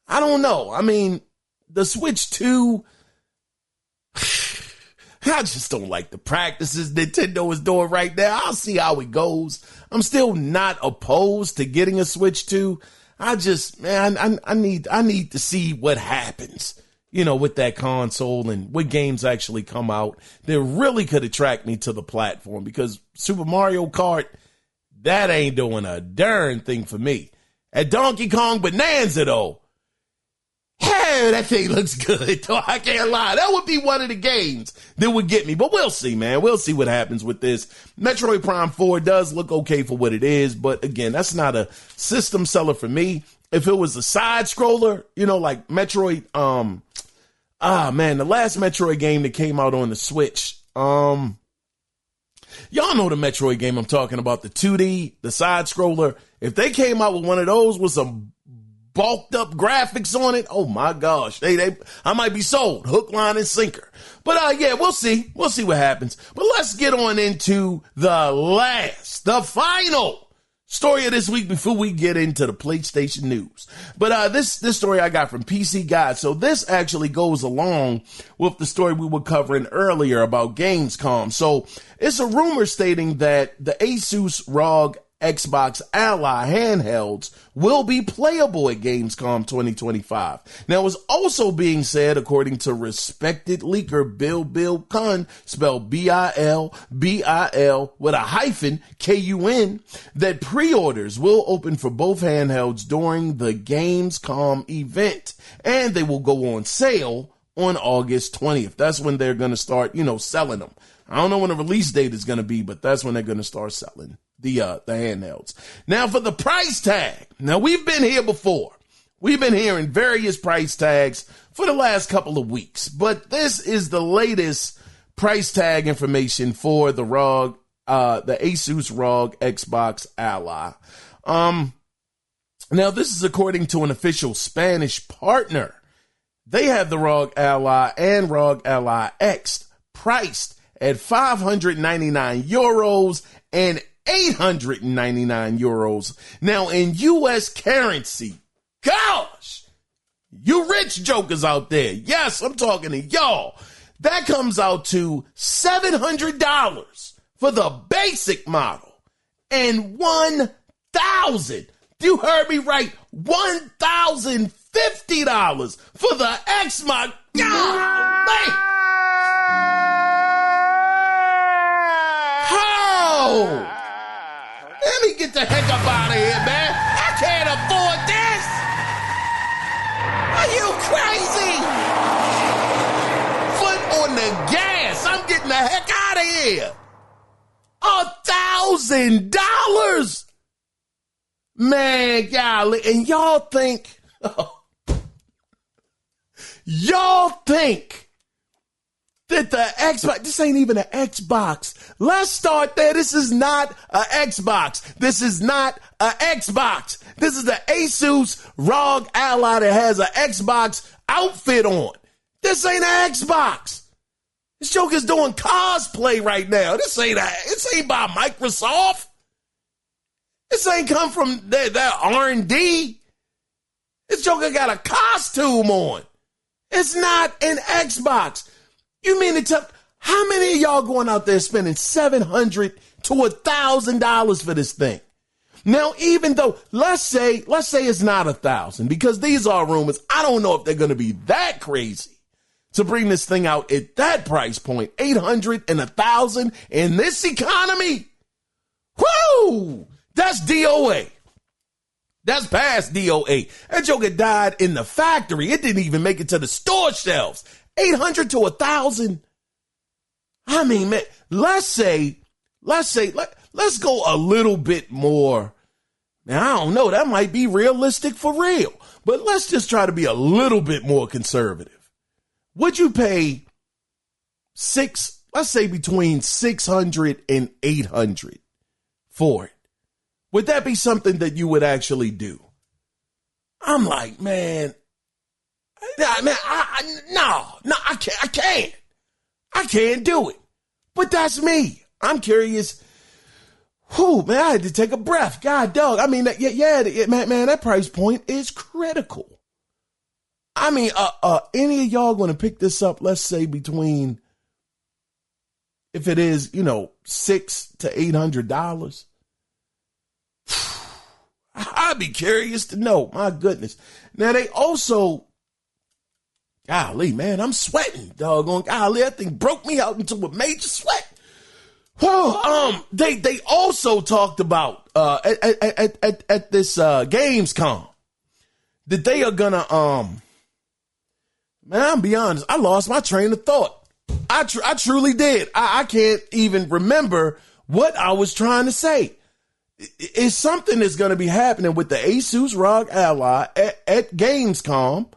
I don't know. I mean, the Switch 2, I just don't like the practices Nintendo is doing right now. I'll see how it goes. I'm still not opposed to getting a Switch 2. I need to see what happens, with that console and what games actually come out that really could attract me to the platform, because Super Mario Kart, that ain't doing a darn thing for me. At Donkey Kong Bonanza, though, Man, that thing looks good. Though I can't lie. That would be one of the games that would get me. But we'll see, man. We'll see what happens with this. Metroid Prime 4 does look okay for what it is. But again, that's not a system seller for me. If it was a side scroller, like Metroid, the last Metroid game that came out on the Switch, y'all know the Metroid game I'm talking about, the 2D, the side scroller. If they came out with one of those with some bulked up graphics on it, oh my gosh, I might be sold, hook, line, and sinker. But we'll see. We'll see what happens. But let's get on into the final story of this week before we get into the PlayStation news. But this story I got from PC Guide. So this actually goes along with the story we were covering earlier about Gamescom. So it's a rumor stating that the Asus ROG Xbox Ally handhelds will be playable at Gamescom 2025. Now, it was also being said, according to respected leaker Bill Kun, spelled Bill with a hyphen, Kun, that pre-orders will open for both handhelds during the Gamescom event, and they will go on sale on August 20th. That's when they're going to start, selling them. I don't know when the release date is going to be, but that's when they're going to start selling the handhelds. Now for the price tag. Now we've been here before. We've been hearing various price tags for the last couple of weeks, but this is the latest price tag information for the ROG, the Asus ROG Xbox Ally. Now this is according to an official Spanish partner. They have the ROG Ally and ROG Ally X priced at 599 euros and 899 euros. Now in US currency, gosh, you rich jokers out there. Yes, I'm talking to y'all. That comes out to $700 for the basic model and $1,000. You heard me right. $1,050 for the X model. God, how? Let me get the heck up out of here, man. I can't afford this. Are you crazy? Foot on the gas. I'm getting the heck out of here. $1,000. Man, golly. And y'all think that the Xbox, this ain't even an Xbox. Let's start there. This is not an Xbox. This is not an Xbox. This is the Asus ROG Ally that has an Xbox outfit on. This ain't an Xbox. This joker's doing cosplay right now. This ain't by Microsoft. This ain't come from their R&D. This joker got a costume on. It's not an Xbox. You mean to tell, how many of y'all going out there spending $700 to $1,000 for this thing? Now, even though, let's say it's not 1,000, because these are rumors. I don't know if they're going to be that crazy to bring this thing out at that price point, 800 and 1,000 in this economy. Whoo! That's DOA. That's past DOA. That joker died in the factory. It didn't even make it to the store shelves. 800 to 1,000. I mean, man, let's go a little bit more. Now, I don't know. That might be realistic for real, but let's just try to be a little bit more conservative. Would you pay let's say between 600 and 800 for it? Would that be something that you would actually do? I'm like, man, I can't do it. But that's me. I'm curious. Whew, man, I had to take a breath. God, dog. I mean, man, that price point is critical. I mean, any of y'all going to pick this up, let's say between, if it is, $600 to $800? I'd be curious to know. My goodness. Now, they also, golly, man, I'm sweating, doggone. Golly, that thing broke me out into a major sweat. Well, they also talked about at this Gamescom that they are gonna Man, I'll be honest. I lost my train of thought. I truly did. I can't even remember what I was trying to say. It's something that's going to be happening with the Asus ROG Ally at Gamescom.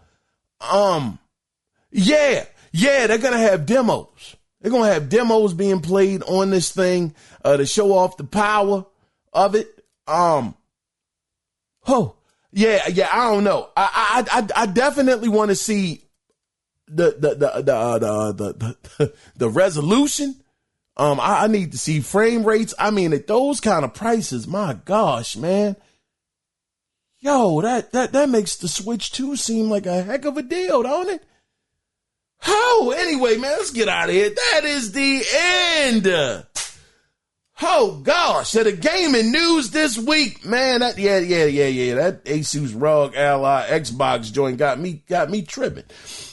Yeah, they're going to have demos. They're going to have demos being played on this thing to show off the power of it. I don't know. I definitely want to see the resolution. I need to see frame rates. I mean, at those kind of prices, my gosh, man. Yo, that makes the Switch 2 seem like a heck of a deal, don't it? Oh, anyway, man, let's get out of here. That is the end. Oh gosh, so the gaming news this week, man. That Asus ROG Ally Xbox joint got me tripping.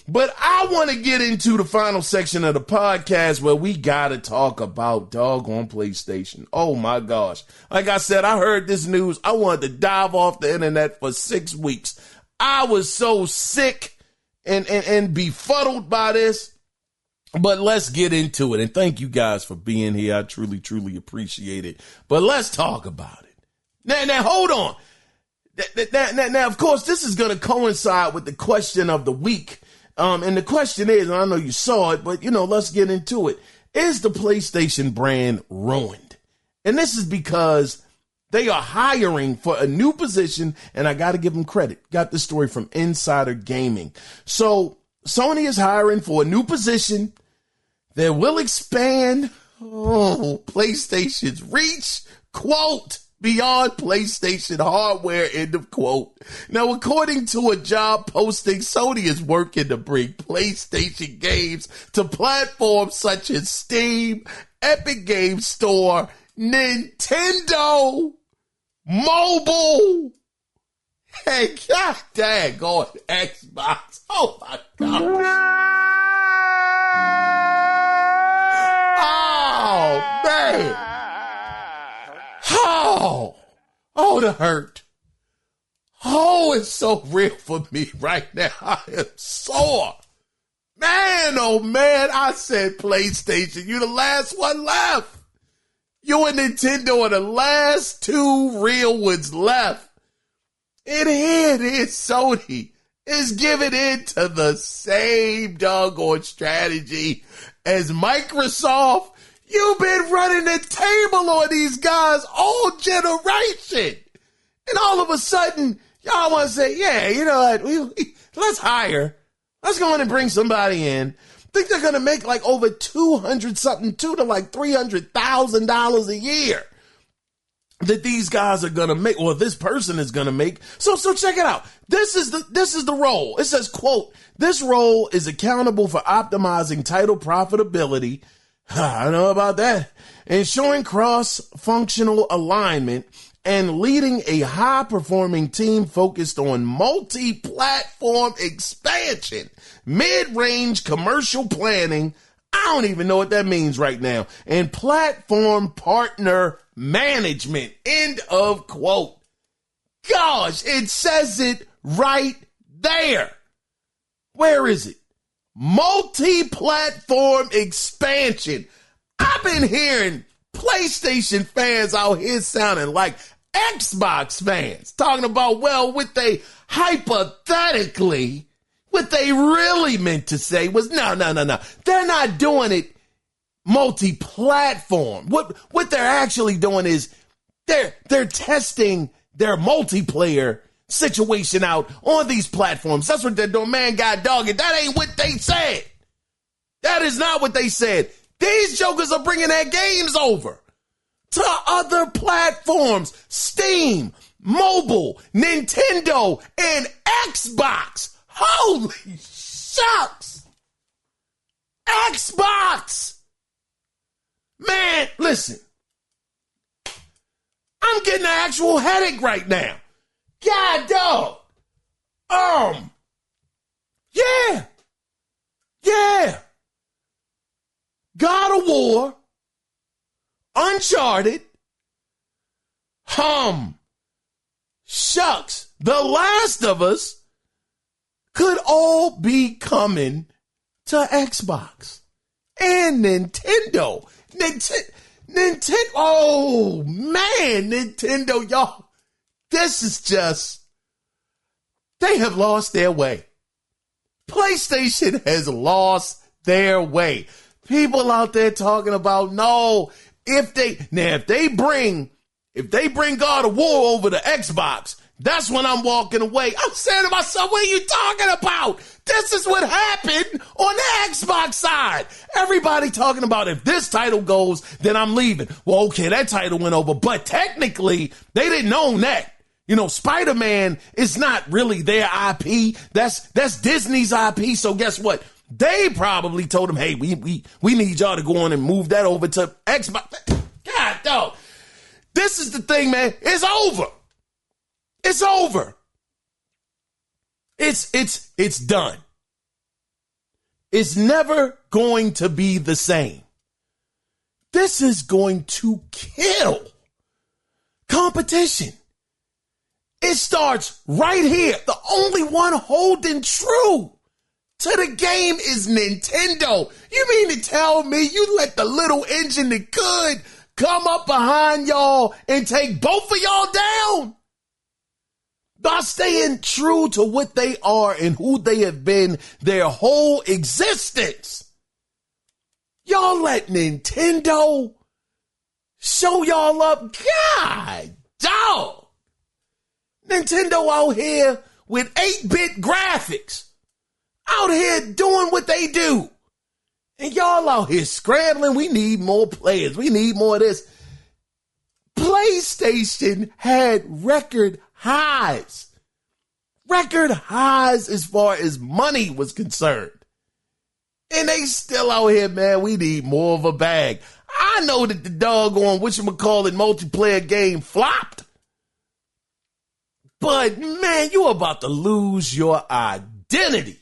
But I want to get into the final section of the podcast where we got to talk about doggone PlayStation. Oh my gosh. Like I said, I heard this news. I wanted to dive off the internet for 6 weeks. I was so sick and befuddled by this. But let's get into it. And thank you guys for being here. I truly, truly appreciate it. But let's talk about it. Now hold on. Now, of course, this is going to coincide with the question of the week. And the question is, and I know you saw it, but, let's get into it. Is the PlayStation brand ruined? And this is because they are hiring for a new position, and I got to give them credit. Got this story from Insider Gaming. So Sony is hiring for a new position that will expand PlayStation's reach, quote, beyond PlayStation hardware, end of quote. Now, according to a job posting, Sony is working to bring PlayStation games to platforms such as Steam, Epic Games Store, Nintendo, mobile, and god dang on Xbox. Oh my gosh. Oh, man. Oh, the hurt. Oh, it's so real for me right now. I am sore. Man, oh, man, I said PlayStation. You the last one left. You and Nintendo are the last two real ones left. And here it is, Sony is giving in to the same doggone strategy as Microsoft. You've been running the table on these guys all generation. And all of a sudden, y'all want to say, yeah, you know what, let's hire. Let's go in and bring somebody in. I think they're going to make like over $200 to like $300,000 a year that these guys are going to make, or this person is going to make. So check it out. This is the role. It says, quote, this role is accountable for optimizing title profitability. I don't know about that. Ensuring cross-functional alignment and leading a high-performing team focused on multi-platform expansion, mid-range commercial planning. I don't even know what that means right now. And platform partner management. End of quote. Gosh, it says it right there. Where is it? Multi-platform expansion. I've been hearing PlayStation fans out here sounding like Xbox fans, talking about, well, what they hypothetically, what they really meant to say was, no. They're not doing it multi-platform. What they're actually doing is they're testing their multiplayer situation out on these platforms. That's what they're doing. Man, God dog it. That ain't what they said. That is not what they said. These jokers are bringing their games over to other platforms. Steam, mobile, Nintendo, and Xbox. Holy shucks. Xbox. Man, listen. I'm getting an actual headache right now. God, dog. Yeah. God of War, Uncharted, shucks, The Last of Us, could all be coming to Xbox and Nintendo. Nintendo, oh man, Nintendo, y'all, this is just, they have lost their way. PlayStation has lost their way. People out there talking about, no, if they bring God of War over to Xbox, that's when I'm walking away. I'm saying to myself, what are you talking about? This is what happened on the Xbox side. Everybody talking about if this title goes, then I'm leaving. Well, okay, that title went over, but technically they didn't own that. You know, Spider-Man is not really their IP. That's Disney's IP. So guess what? They probably told them, hey, we need y'all to go on and move that over to Xbox. God, dog. This is the thing, man. It's over. It's over. It's done. It's never going to be the same. This is going to kill competition. It starts right here. The only one holding true to the game is Nintendo. You mean to tell me you let the little engine that could come up behind y'all and take both of y'all down? By staying true to what they are and who they have been their whole existence. Y'all let Nintendo show y'all up? God, dog. Nintendo out here with 8-bit graphics. Out here doing what they do. And y'all out here scrambling. We need more players. We need more of this. PlayStation had record highs as far as money was concerned. And they still out here, man, we need more of a bag. I know that the doggone whatchamacallit multiplayer game flopped. But, man, you're about to lose your identity.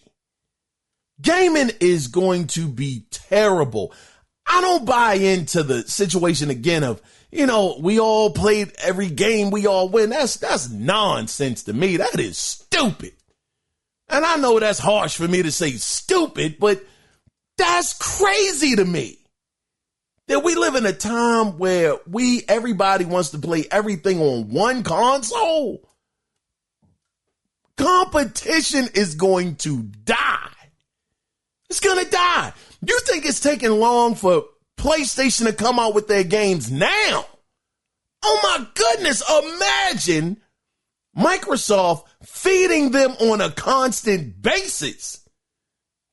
Gaming is going to be terrible. I don't buy into the situation again of, you know, we all played every game, we all win. That's nonsense to me. That is stupid. And I know that's harsh for me to say stupid, but that's crazy to me. That we live in a time where everybody wants to play everything on one console. Competition is going to die. It's going to die. You think it's taking long for PlayStation to come out with their games now? Oh my goodness. Imagine Microsoft feeding them on a constant basis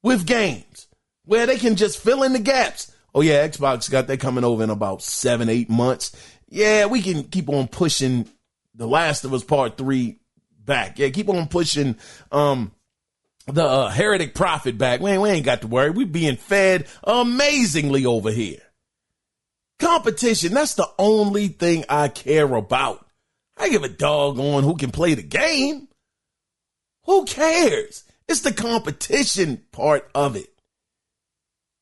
with games where they can just fill in the gaps. Oh yeah, Xbox got that coming over in about 7-8 months. Yeah, we can keep on pushing The Last of Us Part 3 back. Yeah, keep on pushing the Heretic Prophet back. We ain't got to worry. We're being fed amazingly over here. Competition, that's the only thing I care about. I give a doggone who can play the game. Who cares? It's the competition part of it.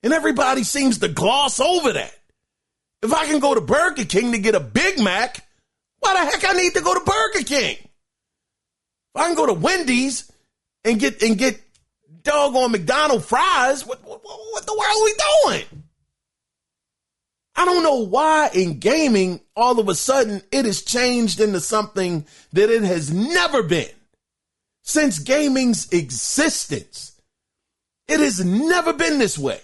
And everybody seems to gloss over that. If I can go to Burger King to get a Big Mac, why the heck I need to go to Burger King? If I can go to Wendy's and get doggone McDonald's fries, what the world are we doing? I don't know why in gaming, all of a sudden, it has changed into something that it has never been. Since gaming's existence, it has never been this way.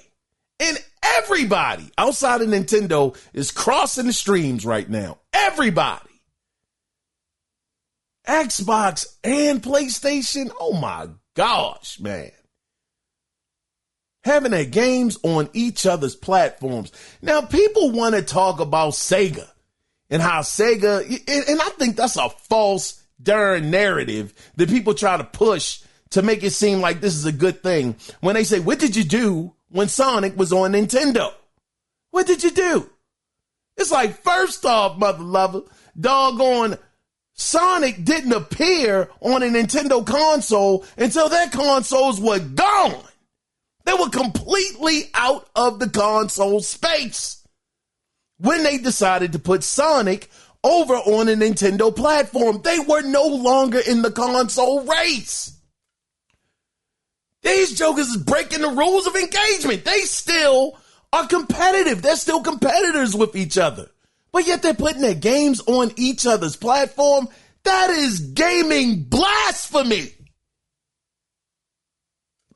And everybody outside of Nintendo is crossing the streams right now. Everybody. Xbox and PlayStation. Oh my gosh, man. Having their games on each other's platforms. Now, people want to talk about Sega and how Sega, and I think that's a false darn narrative that people try to push to make it seem like this is a good thing. When they say, what did you do when Sonic was on Nintendo? What did you do? It's like, first off, mother lover, doggone Sonic didn't appear on a Nintendo console until their consoles were gone. They were completely out of the console space when they decided to put Sonic over on a Nintendo platform. They were no longer in the console race. These jokers is breaking the rules of engagement. They still are competitive. They're still competitors with each other. But yet they're putting their games on each other's platform. That is gaming blasphemy.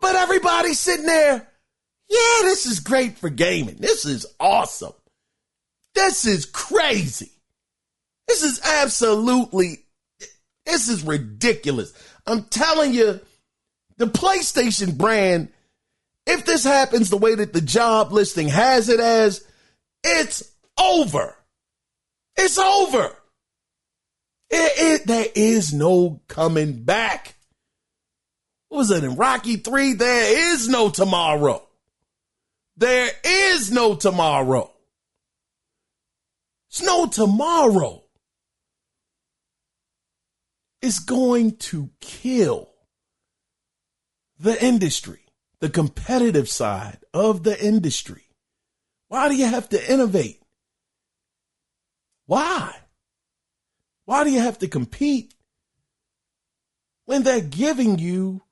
But everybody's sitting there, yeah, this is great for gaming. This is awesome. This is crazy. This is ridiculous. I'm telling you, the PlayStation brand, if this happens the way that the job listing has it as, it's over. It's over. There is no coming back. What was it in Rocky 3? There is no tomorrow. There is no tomorrow. It's no tomorrow. It's going to kill the industry, the competitive side of the industry. Why do you have to innovate? Why? Why do you have to compete when they're giving you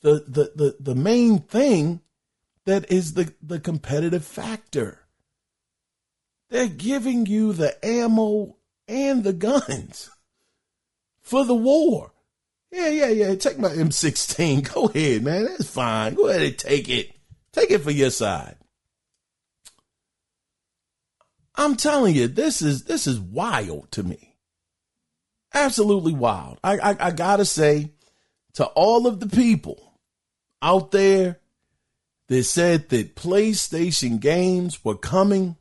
the main thing that is the competitive factor? They're giving you the ammo and the guns for the war. Yeah. Take my M16. Go ahead, man. That's fine. Go ahead and take it. Take it for your side. I'm telling you, this is wild to me. Absolutely wild. I gotta say to all of the people out there that said that PlayStation games were coming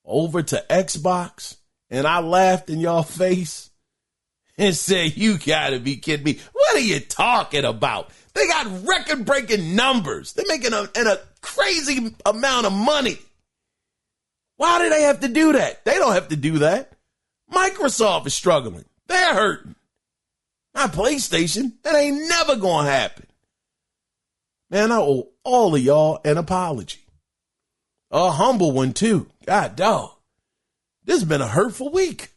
over to Xbox, and I laughed in y'all face and said, you gotta be kidding me. What are you talking about? They got record-breaking numbers. They're making a crazy amount of money. Why do they have to do that? They don't have to do that. Microsoft is struggling. They're hurting. Not PlayStation. That ain't never going to happen. Man, I owe all of y'all an apology. A humble one, too. God, dog. This has been a hurtful week.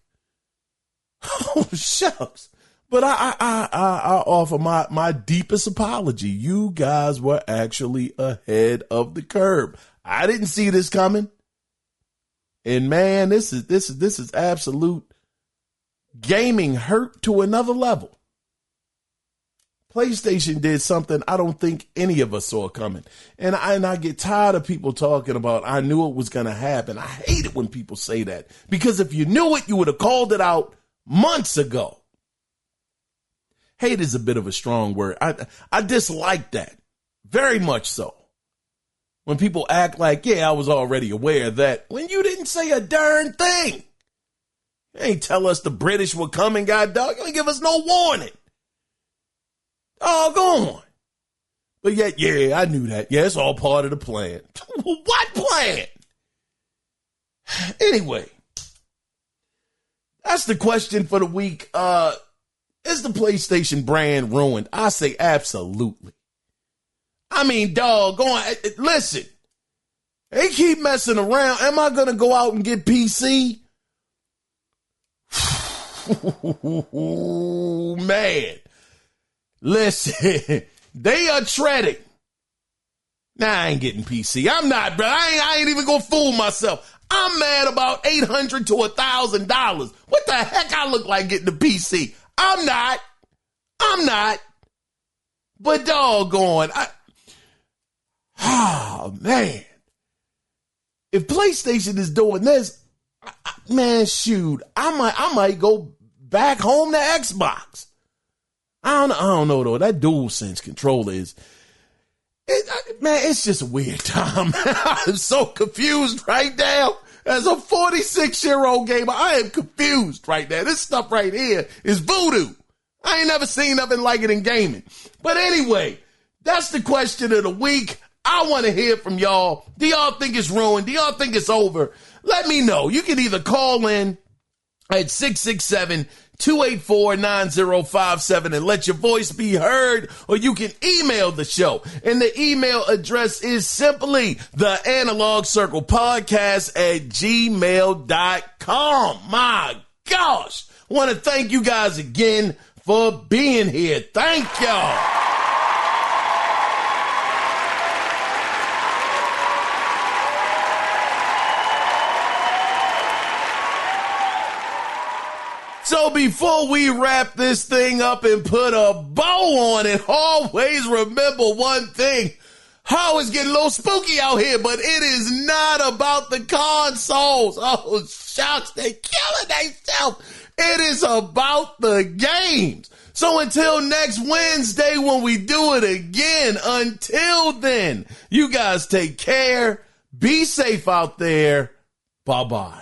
Oh, shucks. But I offer my deepest apology. You guys were actually ahead of the curve. I didn't see this coming. And man, this is absolute gaming hurt to another level. PlayStation did something I don't think any of us saw coming. And I get tired of people talking about, I knew it was going to happen. I hate it when people say that, because if you knew it, you would have called it out months ago. Hate is a bit of a strong word. I dislike that very much so. When people act like, yeah, I was already aware of that, when you didn't say a darn thing. You ain't tell us the British were coming, God dog. You ain't give us no warning. Oh, go on. But yet, yeah, I knew that. Yeah, it's all part of the plan. What plan? Anyway, that's the question for the week. Is the PlayStation brand ruined? I say absolutely. I mean, dog, listen, they keep messing around. Am I going to go out and get PC? Man, listen, they are treading. Nah, I ain't getting PC. I'm not, bro. I ain't even going to fool myself. I'm mad about $800 to $1,000. What the heck I look like getting the PC? I'm not. But doggone, oh, man. If PlayStation is doing this, man, shoot, I might go back home to Xbox. I don't know, though. That DualSense controller it's just a weird time. I'm so confused right now. As a 46-year-old gamer, I am confused right now. This stuff right here is voodoo. I ain't never seen nothing like it in gaming. But anyway, that's the question of the week. I want to hear from y'all. Do y'all think it's ruined? Do y'all think it's over? Let me know. You can either call in at 667-284-9057 and let your voice be heard, or you can email the show. And the email address is simply theanalogcirclepodcast@gmail.com. My gosh. I want to thank you guys again for being here. Thank y'all. So before we wrap this thing up and put a bow on it, always remember one thing. Oh, it's getting a little spooky out here, but it is not about the consoles. Oh, shucks, they killing themselves. It is about the games. So until next Wednesday when we do it again, until then, you guys take care. Be safe out there. Bye-bye.